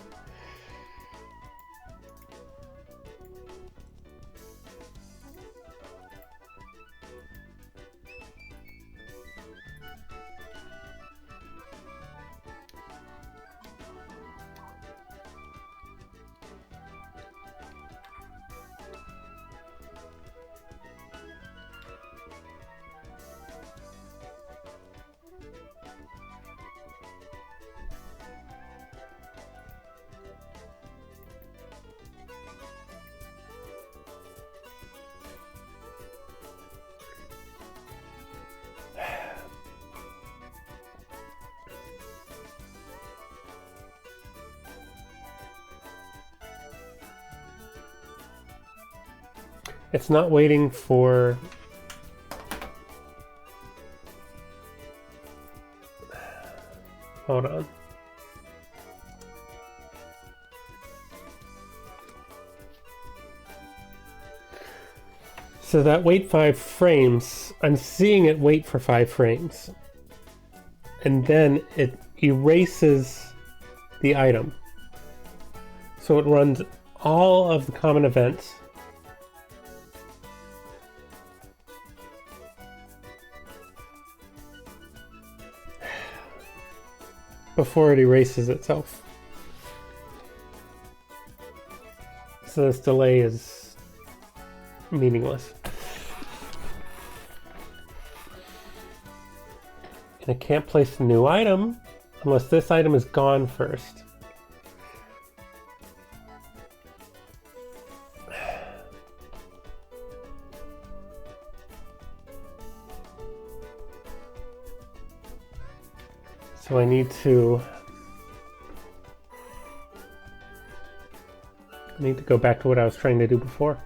It's not waiting for... Hold on. So that wait 5 frames, I'm seeing it wait for 5 frames. And then it erases the item. So it runs all of the common events. Before it erases itself. So this delay is meaningless. And I can't place a new item unless this item is gone first. So I need to go back to what I was trying to do before.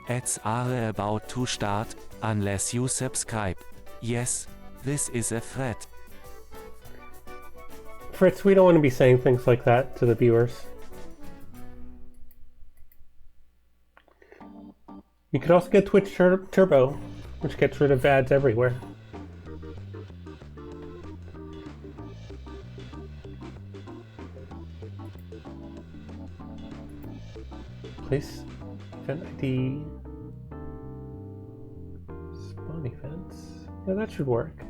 Ads are about to start, unless you subscribe. Yes, this is a threat. Fritz, we don't want to be saying things like that to the viewers. You could also get Twitch Turbo, which gets rid of ads everywhere. Place event ID spawn events. Yeah, that should work.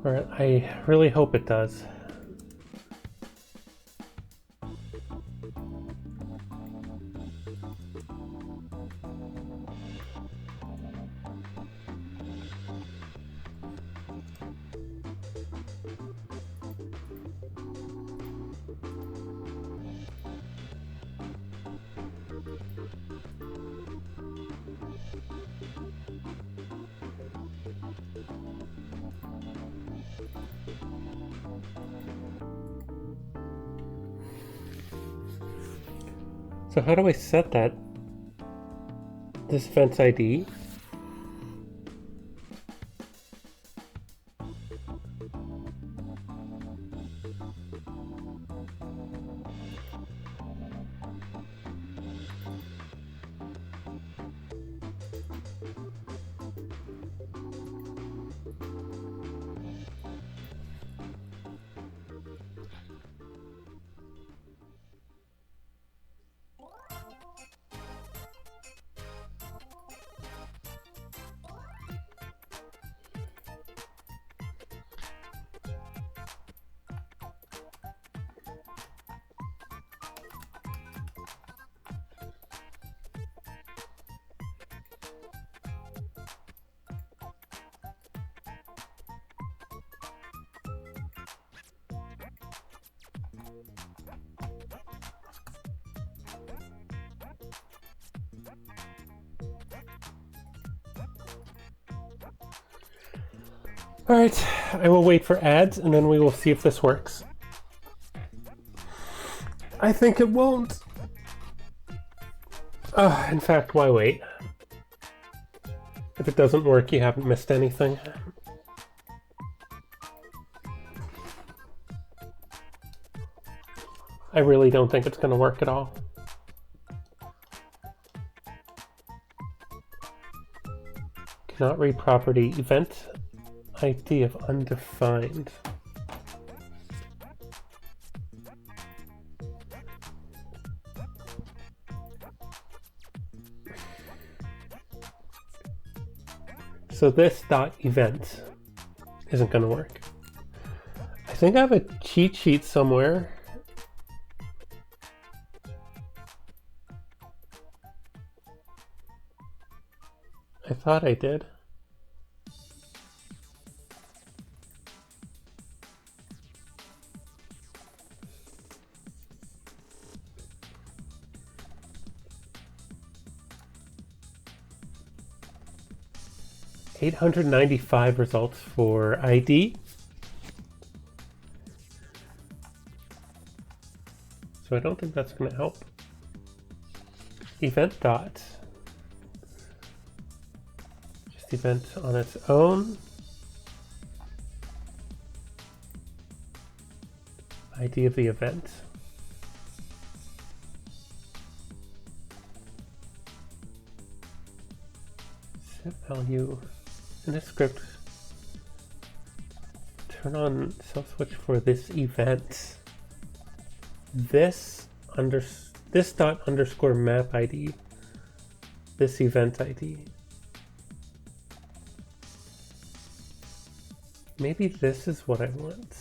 Or I really hope it does. So how do I set that? This event's ID? Alright, I will wait for ads and then we will see if this works. I think it won't. In fact, why wait? If it doesn't work, you haven't missed anything. I really don't think it's going to work at all. Cannot read property. Event ID of undefined. So this dot event isn't going to work. I think I have a cheat sheet somewhere. I thought I did. $895 results for ID. So I don't think that's going to help. Event dot. Just event on its own. ID of the event. Set value. In the script, turn on self switch for this event. This dot underscore map ID. This event ID. Maybe this is what I want.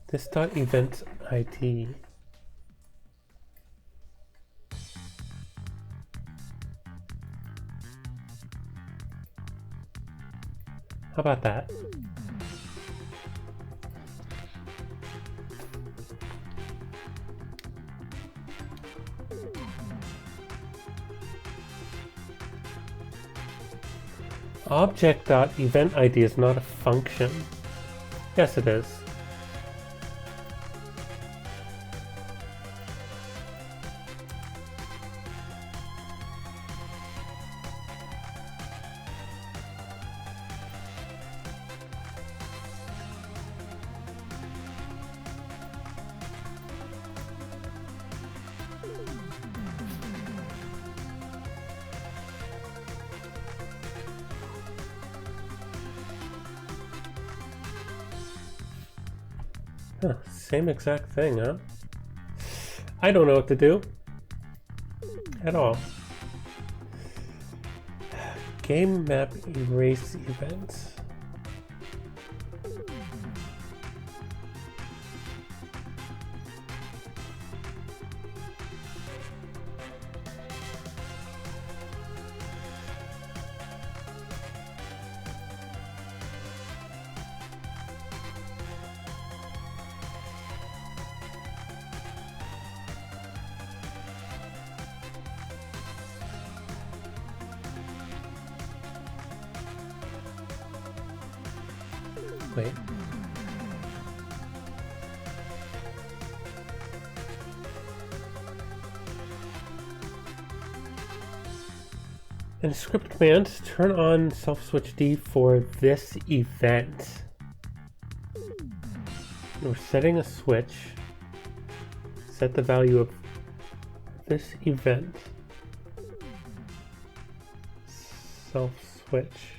This dot event ID. How about that? Object.eventID is not a function. Yes, it is. Huh, same exact thing, huh? I don't know what to do. At all. Game map erase events. Wait. In script command, turn on self switch D for this event. We're setting a switch. Set the value of this event. Self switch.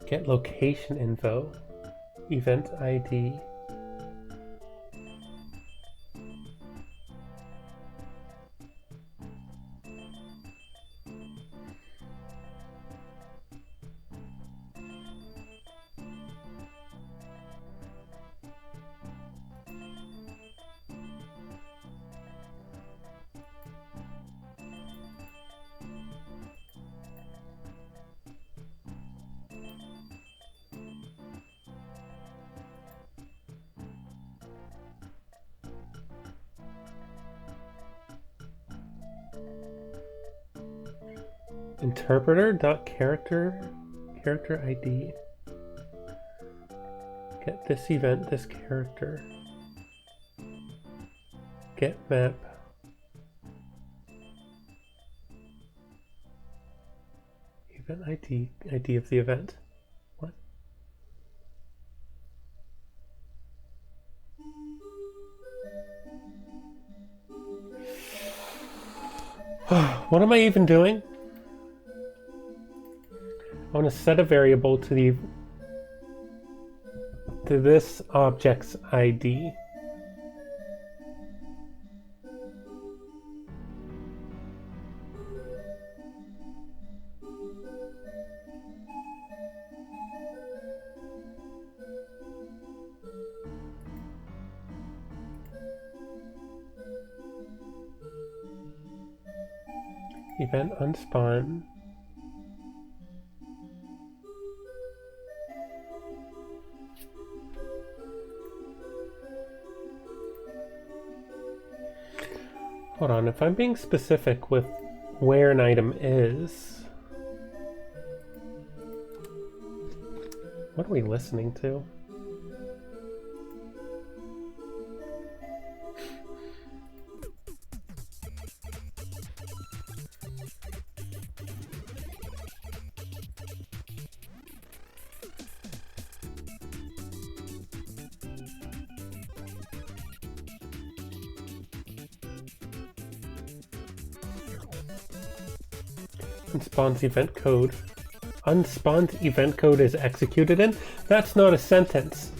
Get location info, event ID. Interpreter.character ID. Get this event, this character. Get map. Event ID of the event. What? What am I even doing? I want to set a variable to this object's ID. Event unspawn. Hold on, if I'm being specific with where an item is, what are we listening to? Unspawns event code. Unspawns event code is executed in? That's not a sentence.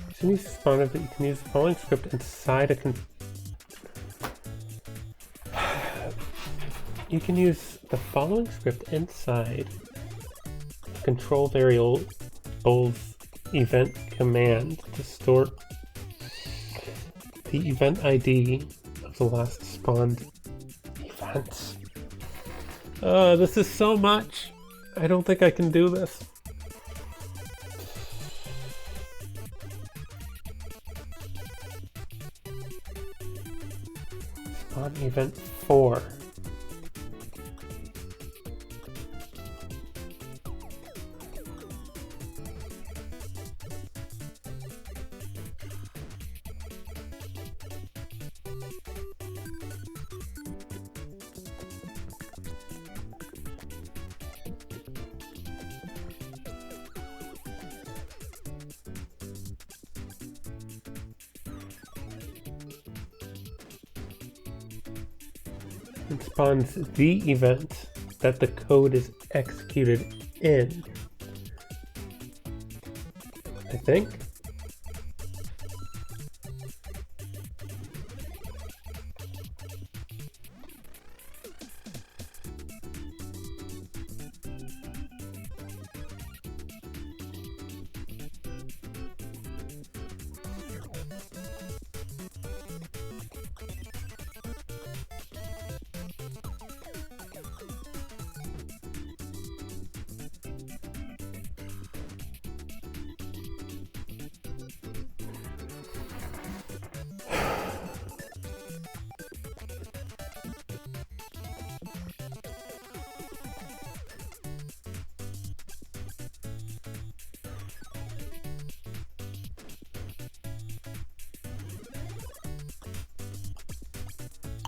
As soon as you spawn it, you can use the following script inside a You can use the following script inside control variables event command to store the event ID of the last spawned event. This is so much. I don't think I can do this. Spawn event 4. It spawns the event that the code is executed in. I think.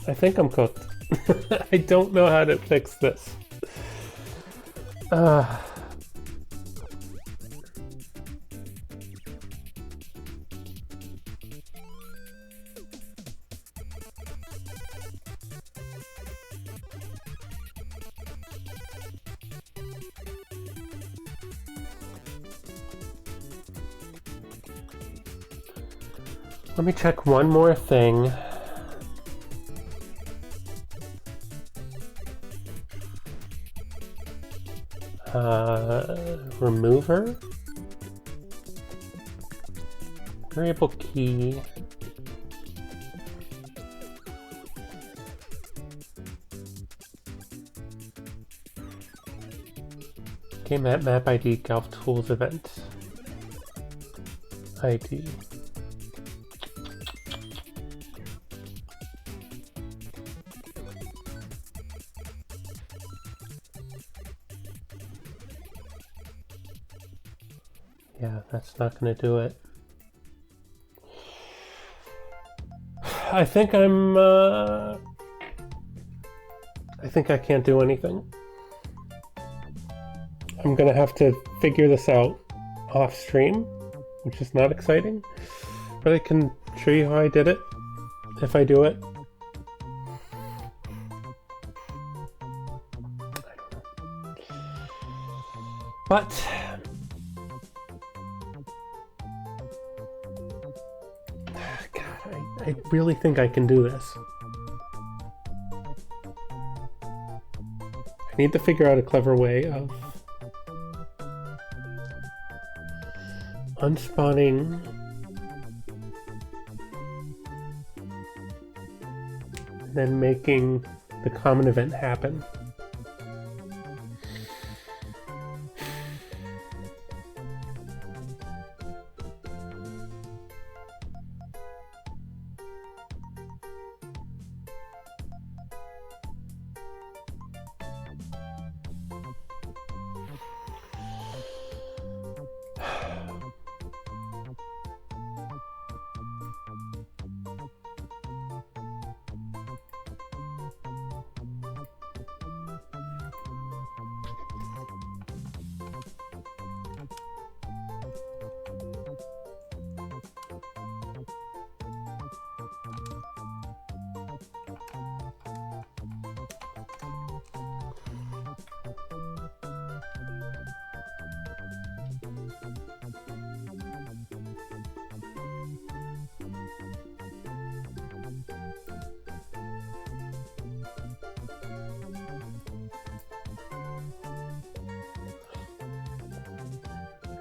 I think I'm cooked. I don't know how to fix this. Let me check one more thing. Remover, variable key, okay, map ID, Golf Tools event ID. Yeah, that's not going to do it. I think I think I can't do anything. I'm going to have to figure this out off stream, which is not exciting. But I can show you how I did it, if I do it. But I really think I can do this. I need to figure out a clever way of unspawning and then making the common event happen.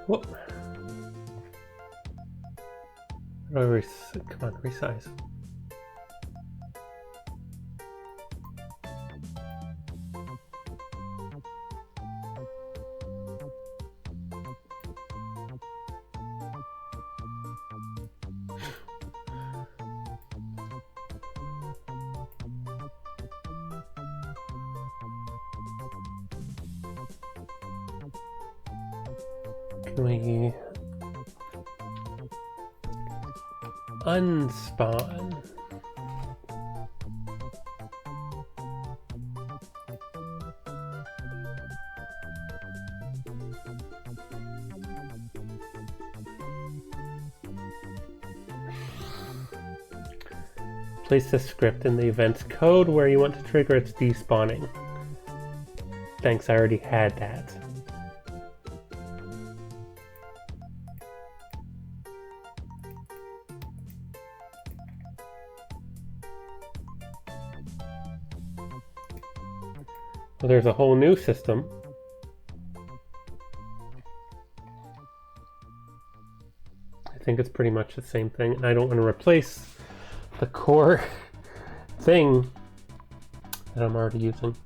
Whoop. Come on, resize. Can we unspawn? Place the script in the event's code where you want to trigger its despawning. Thanks, I already had that. Well, there's a whole new system. I think it's pretty much the same thing, and I don't want to replace the core thing that I'm already using.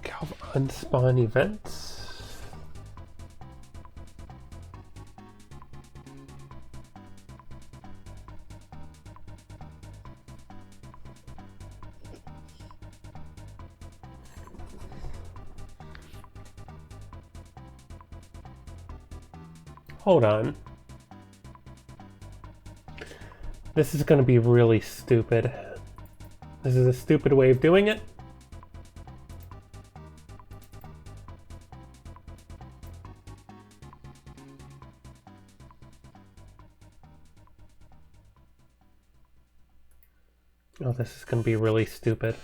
Calv unspawn events. Hold on. This is going to be really stupid. This is a stupid way of doing it. Oh, this is going to be really stupid.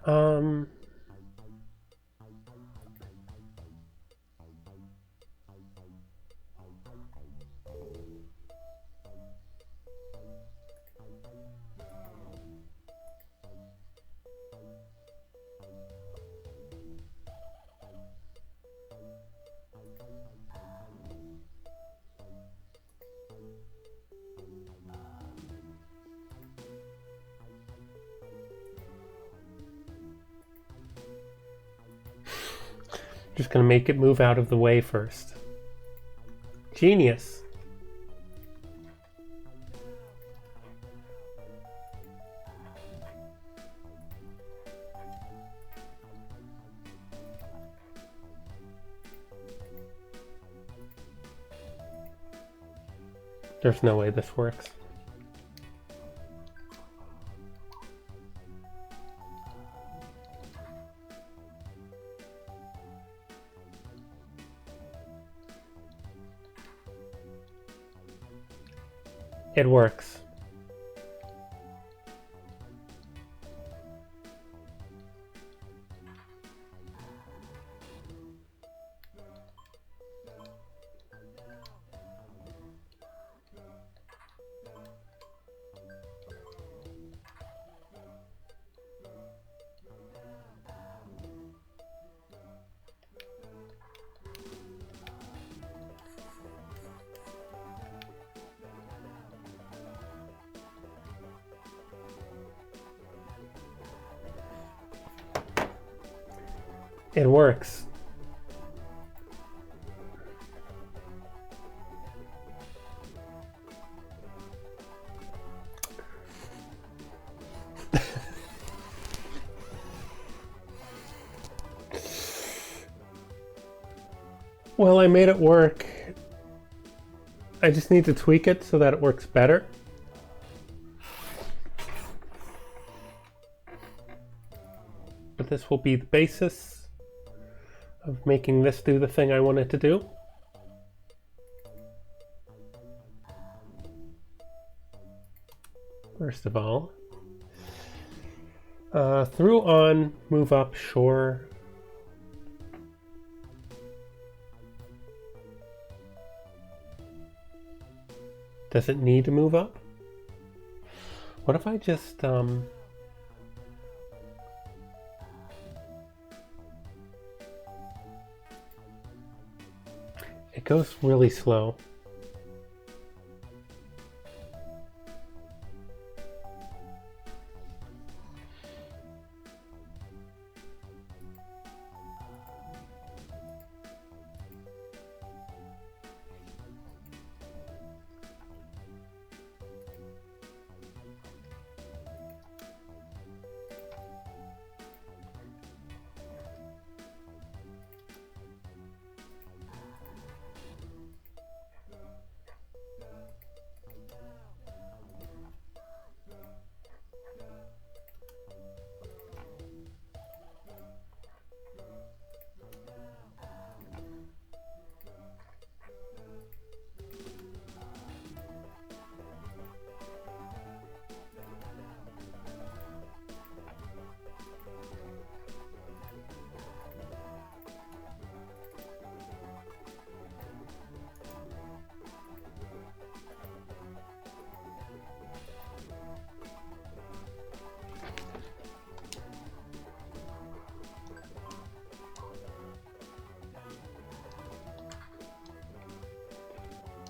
um... Just gonna make it move out of the way first. Genius. There's no way this works. It works. It works. Well, I made it work. I just need to tweak it so that it works better. But this will be the basis of making this do the thing I want it to do. First of all, through on, move up, sure. Does it need to move up? What if I just, it goes really slow.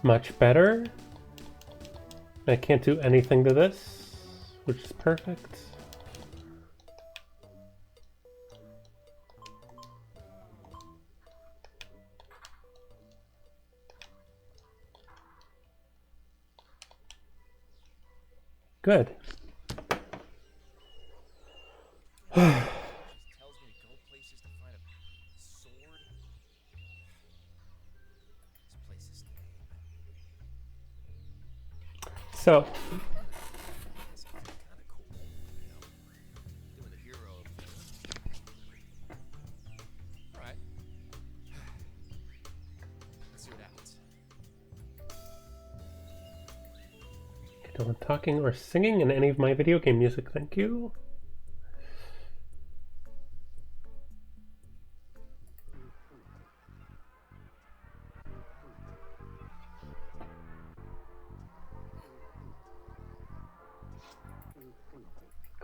Much better. I can't do anything to this, which is perfect. Good. So, I don't want talking or singing in any of my video game music, thank you.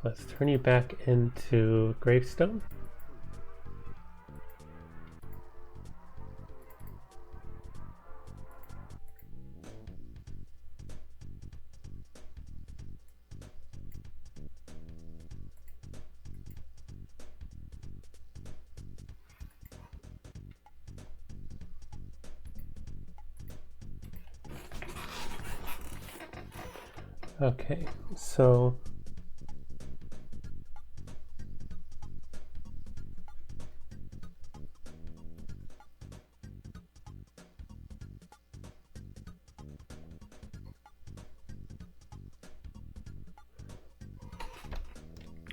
Let's turn you back into Gravestone. Okay, so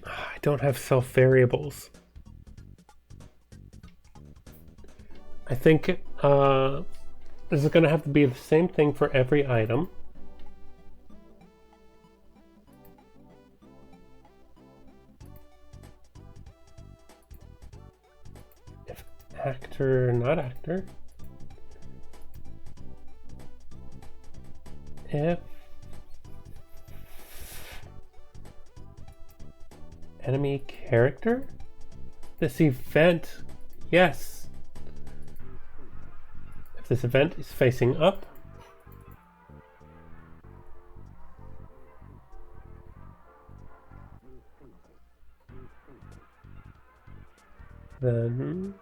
I don't have self variables. I think this is going to have to be the same thing for every item. If actor, not actor. If enemy character? This event, yes. If this event is facing up, then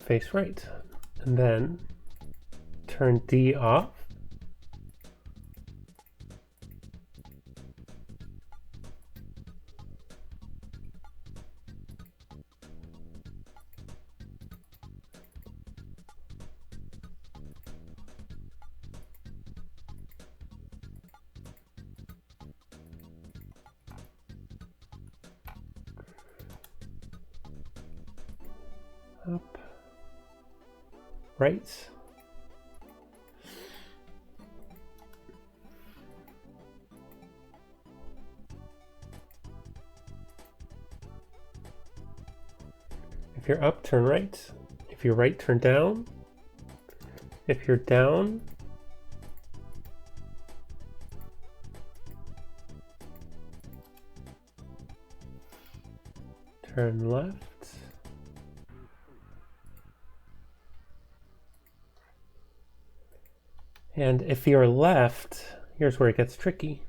face right. And then turn D off. Up, right. If you're up, turn right. If you're right, turn down. If you're down, turn left. And if you're left, here's where it gets tricky.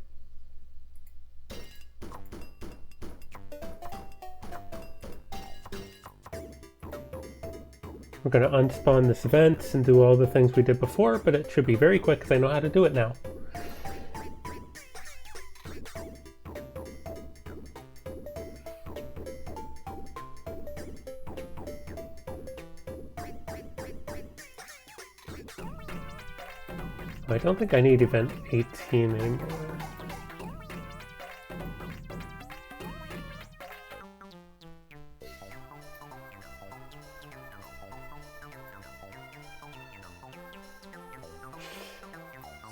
We're going to unspawn this event and do all the things we did before, but it should be very quick because I know how to do it now. I don't think I need event 18 anymore.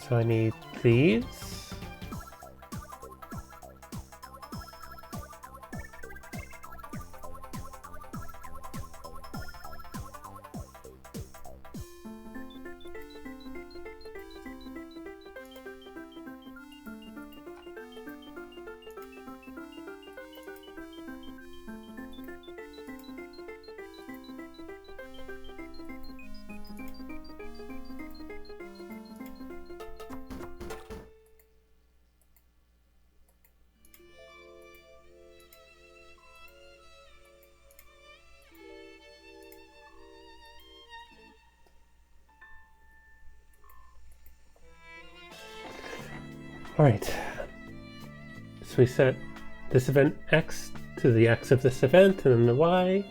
So I need these. All right, so we set this event X to the X of this event and then the Y.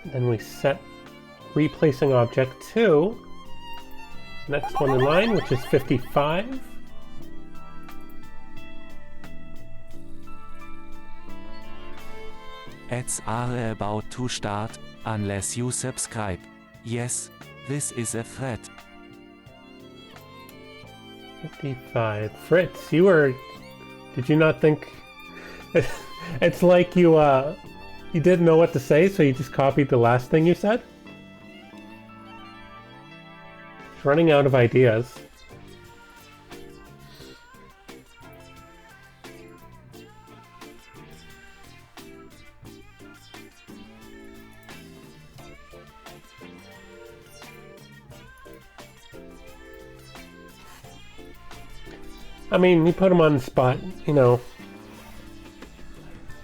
Then we set replacing object to next one in line, which is 55. Ads are about to start, unless you subscribe. Yes, this is a threat. 55. Fritz, you were... Did you not think... It's like you didn't know what to say, so you just copied the last thing you said? It's running out of ideas. I mean, you put him on the spot, you know.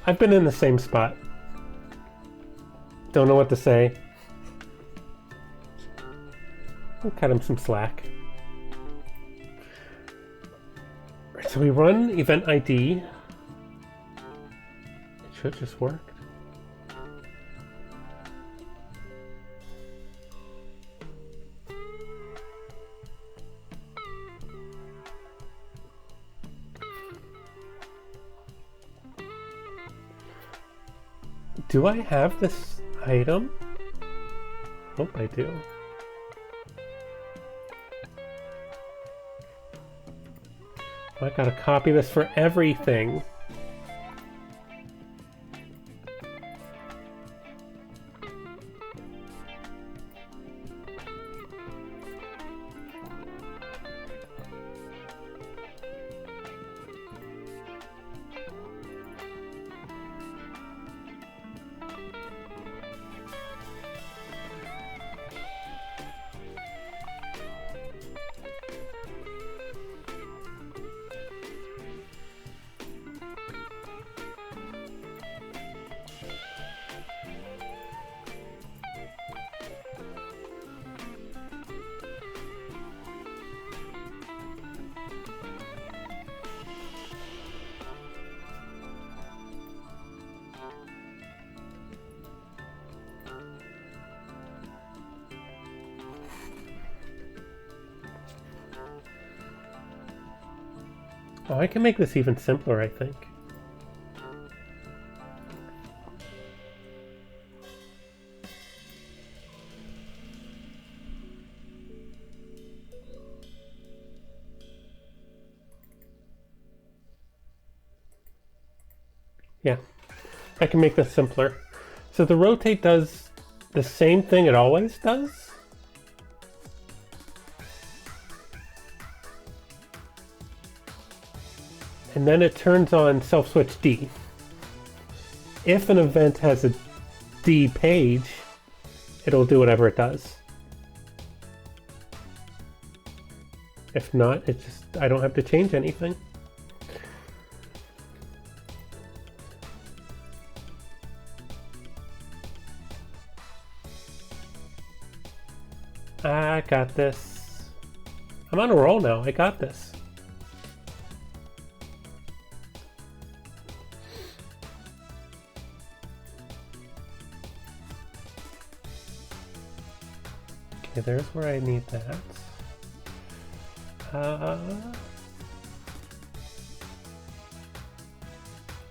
I've been in the same spot. Don't know what to say. I'll cut him some slack. Right, so we run event ID. It should just work. Do I have this item? Hope I do. I gotta copy this for everything. Oh, I can make this even simpler, I think. Yeah, I can make this simpler. So the rotate does the same thing it always does. And then it turns on self-switch D. If an event has a D page, it'll do whatever it does. If not, it just, I don't have to change anything. I got this. I'm on a roll now. I got this. Okay, there's where I need that.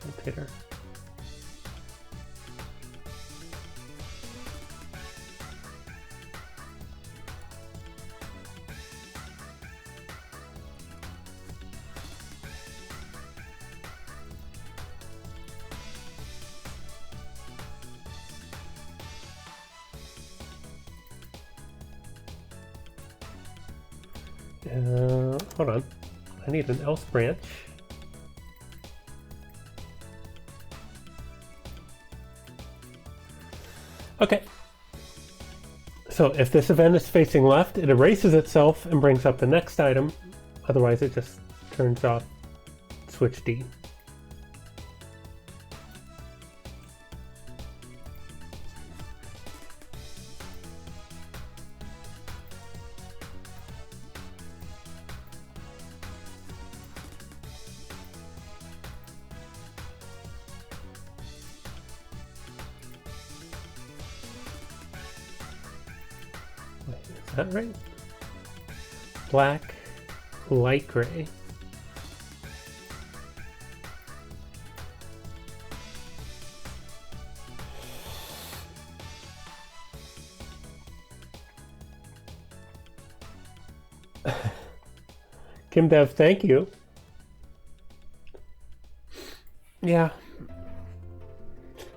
Rotator. Hold on. I need an else branch. Okay. So if this event is facing left, it erases itself and brings up the next item. Otherwise, it just turns off switch D. Is that right? Black, light gray. Kim Dev, thank you. Yeah.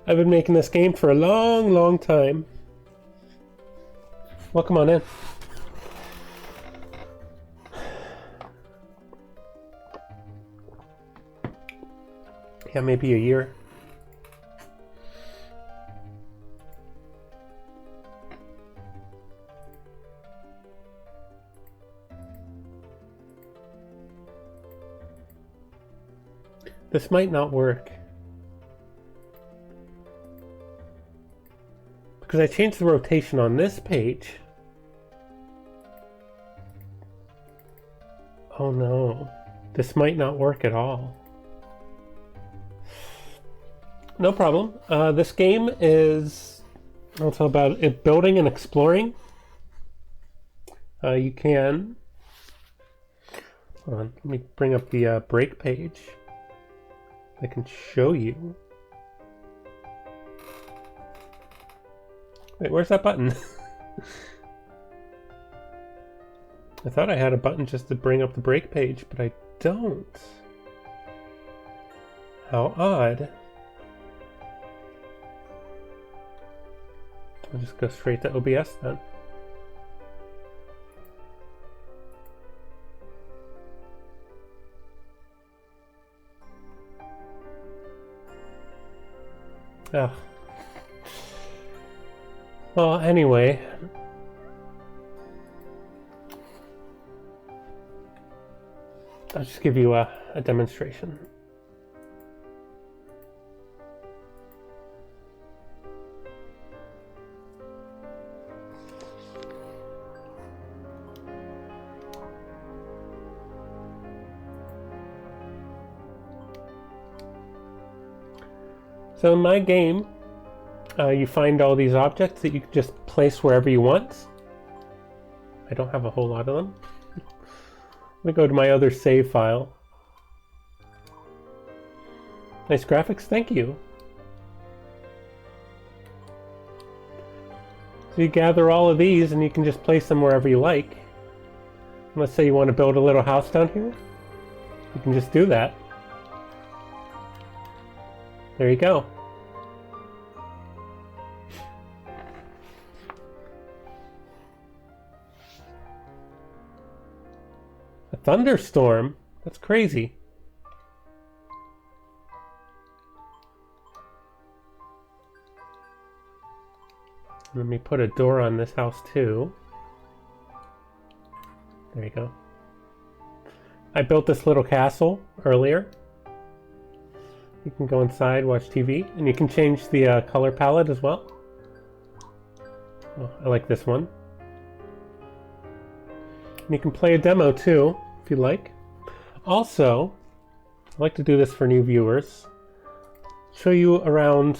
I've been making this game for a long, long time. Welcome on in. Yeah, maybe a year. This might not work. Because I changed the rotation on this page. Oh no, this might not work at all. No problem. This game is also about it building and exploring. You can... Hold on, let me bring up the break page. I can show you. Wait, where's that button? I thought I had a button just to bring up the break page, but I don't. How odd. I'll just go straight to OBS then. Oh. Well, anyway. I'll just give you a demonstration. So in my game, you find all these objects that you can just place wherever you want. I don't have a whole lot of them. Let me go to my other save file. Nice graphics, thank you. So you gather all of these and you can just place them wherever you like. Let's say you want to build a little house down here. You can just do that. There you go. A thunderstorm? That's crazy. Let me put a door on this house too. There you go. I built this little castle earlier. You can go inside, watch TV, and you can change the color palette as well. Oh, I like this one. And you can play a demo too, if you like. Also, I like to do this for new viewers. Show you around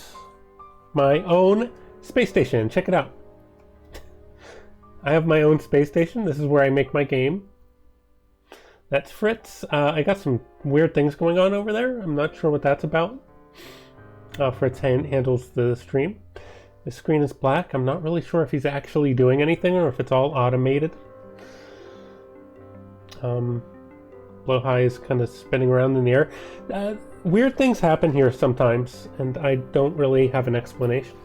my own space station. Check it out. I have my own space station. This is where I make my game. That's Fritz. I got some weird things going on over there. I'm not sure what that's about. Fritz handles the stream. The screen is black. I'm not really sure if he's actually doing anything or if it's all automated. Low-high is kind of spinning around in the air. Weird things happen here sometimes, and I don't really have an explanation.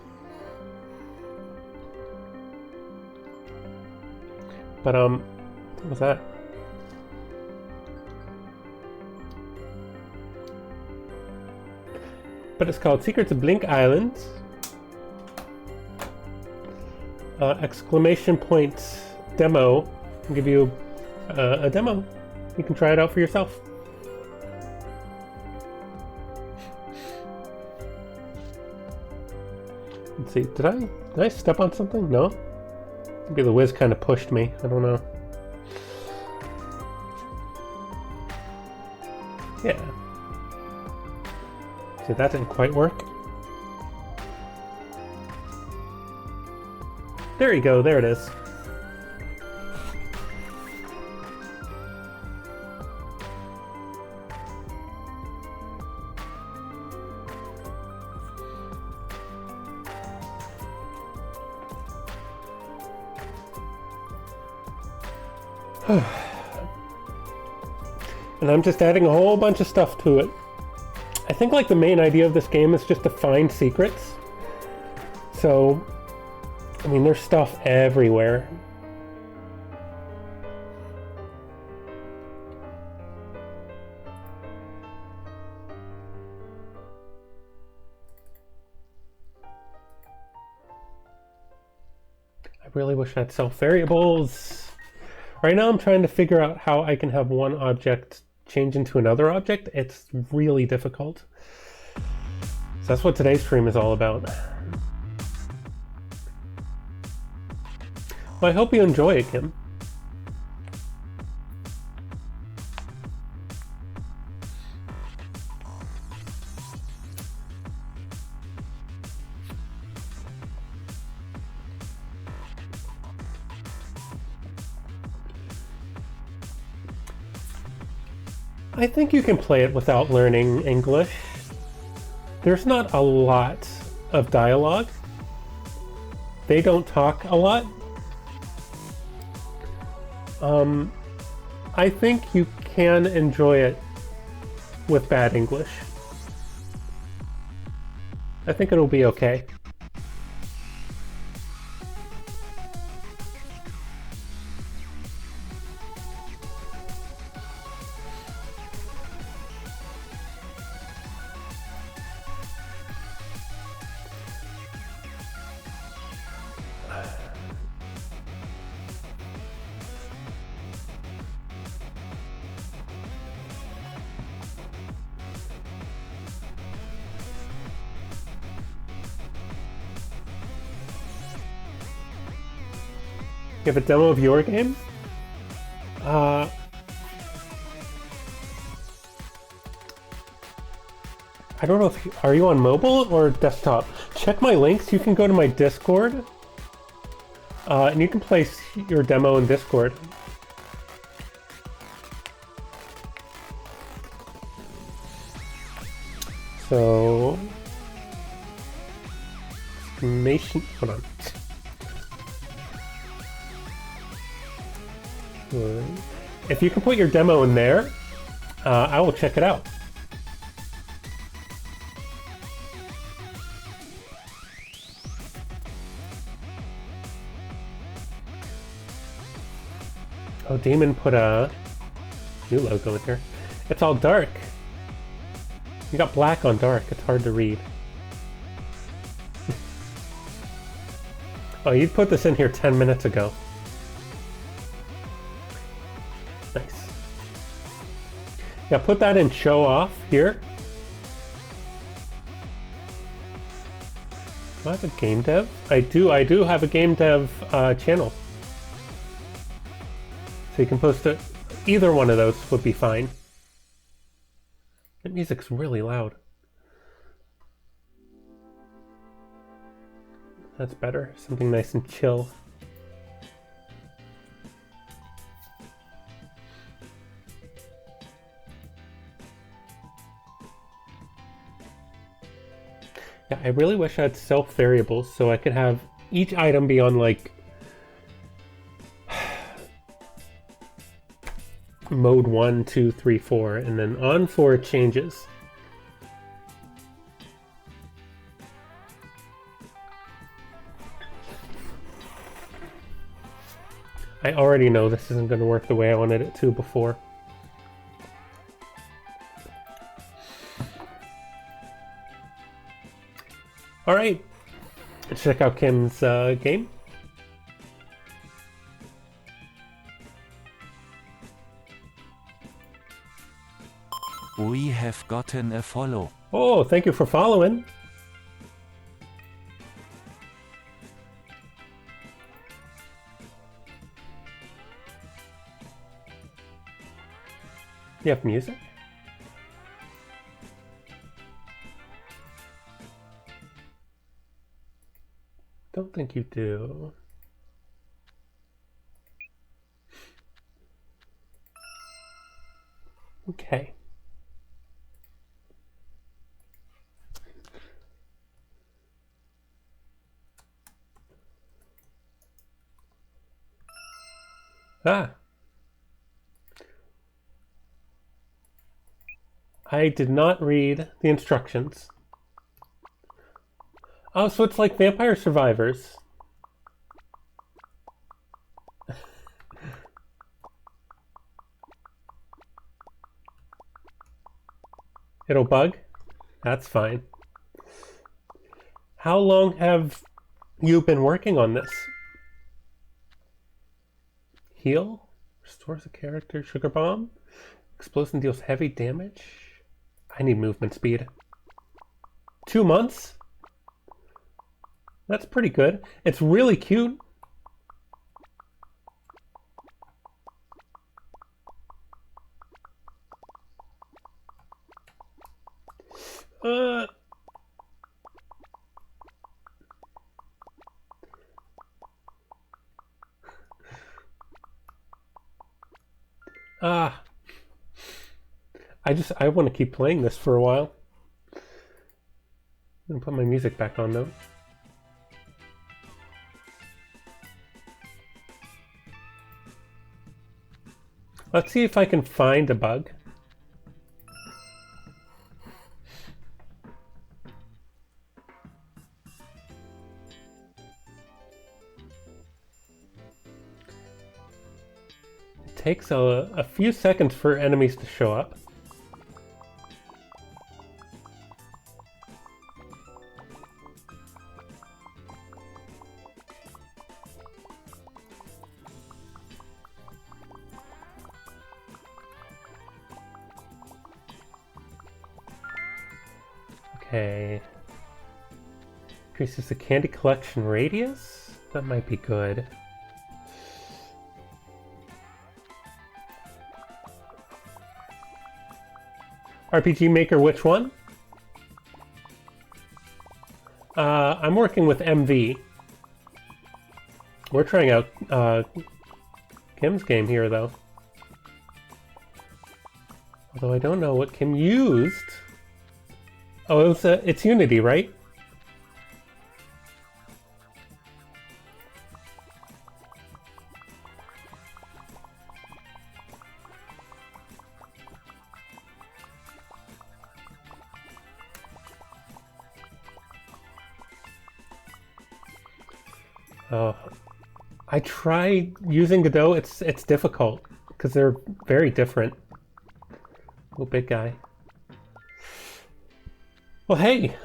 But, what was that? But it's called Secrets of Blink Island. Exclamation point demo. I'll give you a demo. You can try it out for yourself. Let's see, did I step on something? No? Maybe the whiz kind of pushed me. I don't know. Yeah. See, that didn't quite work. There you go, there it is. And I'm just adding a whole bunch of stuff to it. I think like the main idea of this game is just to find secrets. So, I mean, there's stuff everywhere. I really wish I had self-variables. Right now I'm trying to figure out how I can have one object change into another object. It's really difficult. So that's what today's stream is all about. Well, I hope you enjoy it, Kim. I think you can play it without learning English. There's not a lot of dialogue. They don't talk a lot. I think you can enjoy it with bad English. I think it'll be okay. You have a demo of your game? I don't know if are you on mobile or desktop? Check my links. You can go to my Discord, and you can place your demo in Discord. So... Hold on. If you can put your demo in there, I will check it out. Oh, Damon put a new logo in here. It's all dark. You got black on dark. It's hard to read. Oh, you put this in here 10 minutes ago. Nice. Yeah, put that in show off here. Do I have a game dev? I do have a game dev channel. So you can post it. Either one of those would be fine. That music's really loud. That's better. Something nice and chill. Yeah, I really wish I had self variables so I could have each item be on like mode 1, 2, 3, 4, and then on 4 it changes. I already know this isn't going to work the way I wanted it to before. Alright, let's check out Kim's game. We have gotten a follow. Oh, thank you for following. You have music? Don't think you do. Okay. Ah. I did not read the instructions. Oh, so it's like Vampire Survivors. It'll bug? That's fine. How long have you been working on this? Heal? Restores a character. Sugar Bomb? Explosion deals heavy damage? I need movement speed. 2 months? That's pretty good. It's really cute. I want to keep playing this for a while. I'm gonna put my music back on though. Let's see if I can find a bug. It takes a few seconds for enemies to show up. Okay. Increases the candy collection radius? That might be good. RPG Maker, which one? I'm working with MV. We're trying out Kim's game here, though. Although I don't know what Kim used. Oh, it's Unity, right? Oh, I tried using Godot. It's difficult because they're very different. Oh, big guy. Well, hey,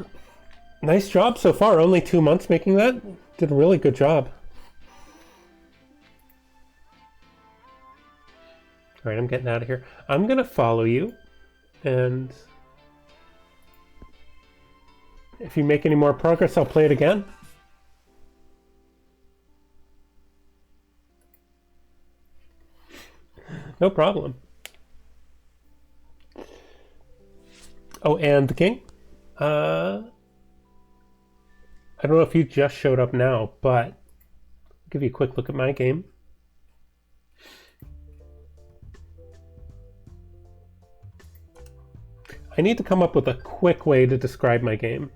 nice job so far. Only 2 months making that. Did a really good job. All right, I'm getting out of here. I'm gonna follow you, and if you make any more progress, I'll play it again. No problem. Oh, and the king? I don't know if you just showed up now, but I'll give you a quick look at my game. I need to come up with a quick way to describe my game.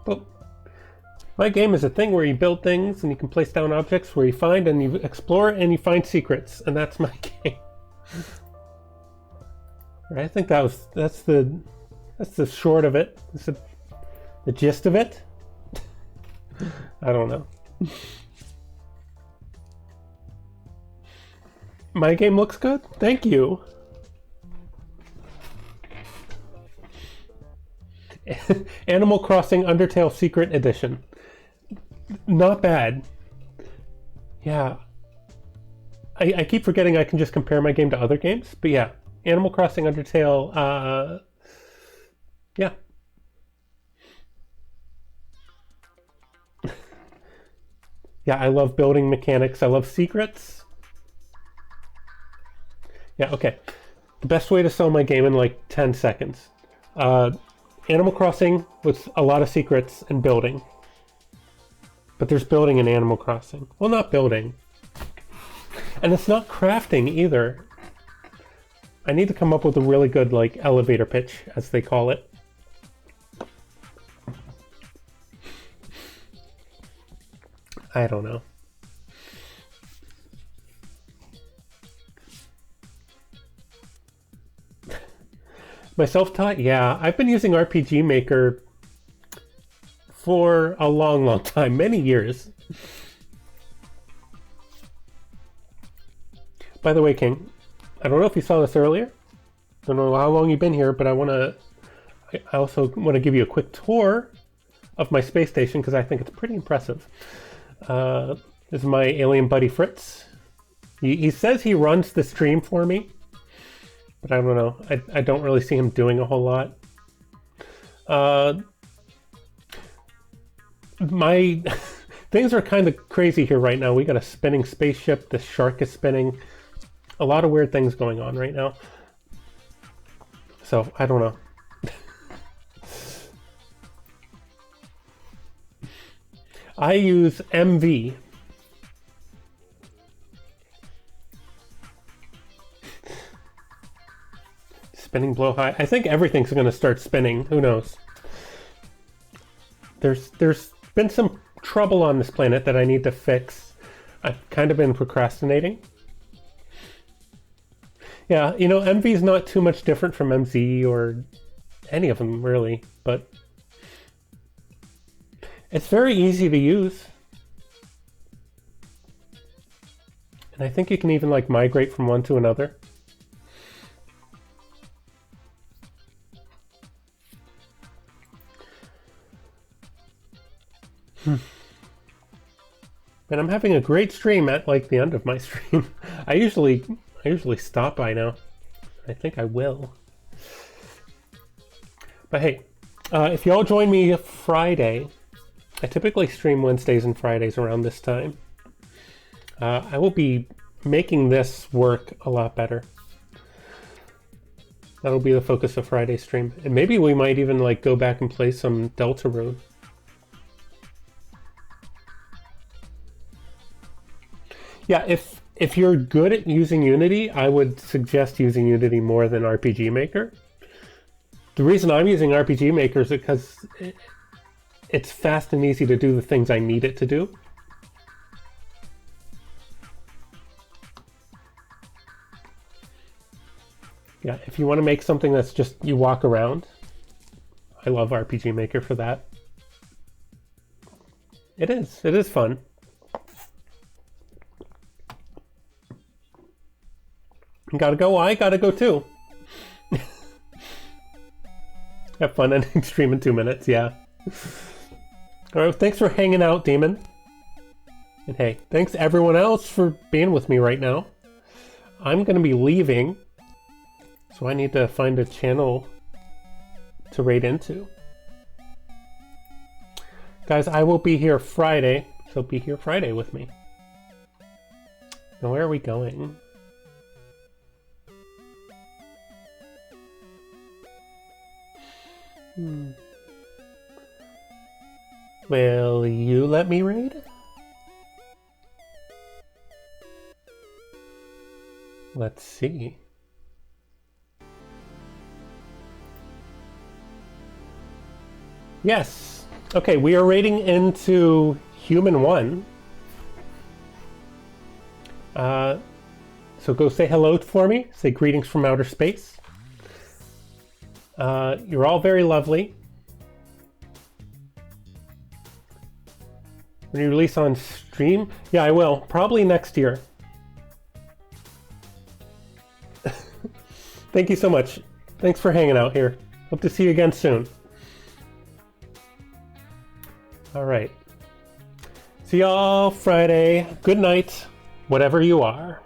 Well, my game is a thing where you build things and you can place down objects where you find and you explore and you find secrets, and that's my game. Right, I think that's the short of it. That's the gist of it. I don't know. My game looks good? Thank you. Animal Crossing Undertale Secret Edition. Not bad. Yeah. I keep forgetting I can just compare my game to other games, but yeah. Animal Crossing Undertale, yeah. Yeah, I love building mechanics. I love secrets. Yeah, okay. The best way to sell my game in like 10 seconds. Animal Crossing with a lot of secrets and building. But there's building in Animal Crossing. Well, not building. And it's not crafting either. I need to come up with a really good like elevator pitch, as they call it. I don't know. My self-taught? Yeah, I've been using RPG Maker for a long, long time, many years. By the way, King, I don't know if you saw this earlier. I don't know how long you've been here, but I also want to give you a quick tour of my space station because I think it's pretty impressive. This is my alien buddy Fritz. He says he runs the stream for me, but I don't know. I don't really see him doing a whole lot. My things are kind of crazy here right now. We got a spinning spaceship. The shark is spinning. A lot of weird things going on right now. So, I don't know. I use MV. Spinning blow high. I think everything's going to start spinning. Who knows? There's been some trouble on this planet that I need to fix. I've kind of been procrastinating. Yeah, you know, MV is not too much different from MZ or any of them, really, but it's very easy to use. And I think you can even, like, migrate from one to another. And I'm having a great stream at, like, the end of my stream. I usually stop by now. I think I will. But hey, if y'all join me Friday, I typically stream Wednesdays and Fridays around this time. I will be making this work a lot better. That'll be the focus of Friday's stream. And maybe we might even like go back and play some Deltarune. Yeah, if you're good at using Unity, I would suggest using Unity more than RPG Maker. The reason I'm using RPG Maker is because it's fast and easy to do the things I need it to do. Yeah, if you want to make something that's just you walk around, I love RPG Maker for that. It is fun. You gotta go, I gotta go too. Have fun ending stream in 2 minutes, yeah. Alright, thanks for hanging out, Demon. And hey, thanks everyone else for being with me right now. I'm gonna be leaving, so I need to find a channel to raid into. Guys, I will be here Friday, so be here Friday with me. Now, where are we going? Will you let me raid? Let's see. Yes. Okay, we are raiding into Human 1. So go say hello for me. Say greetings from outer space. You're all very lovely. When you release on stream? Yeah, I will. Probably next year. Thank you so much. Thanks for hanging out here. Hope to see you again soon. All right. See y'all Friday. Good night, whatever you are.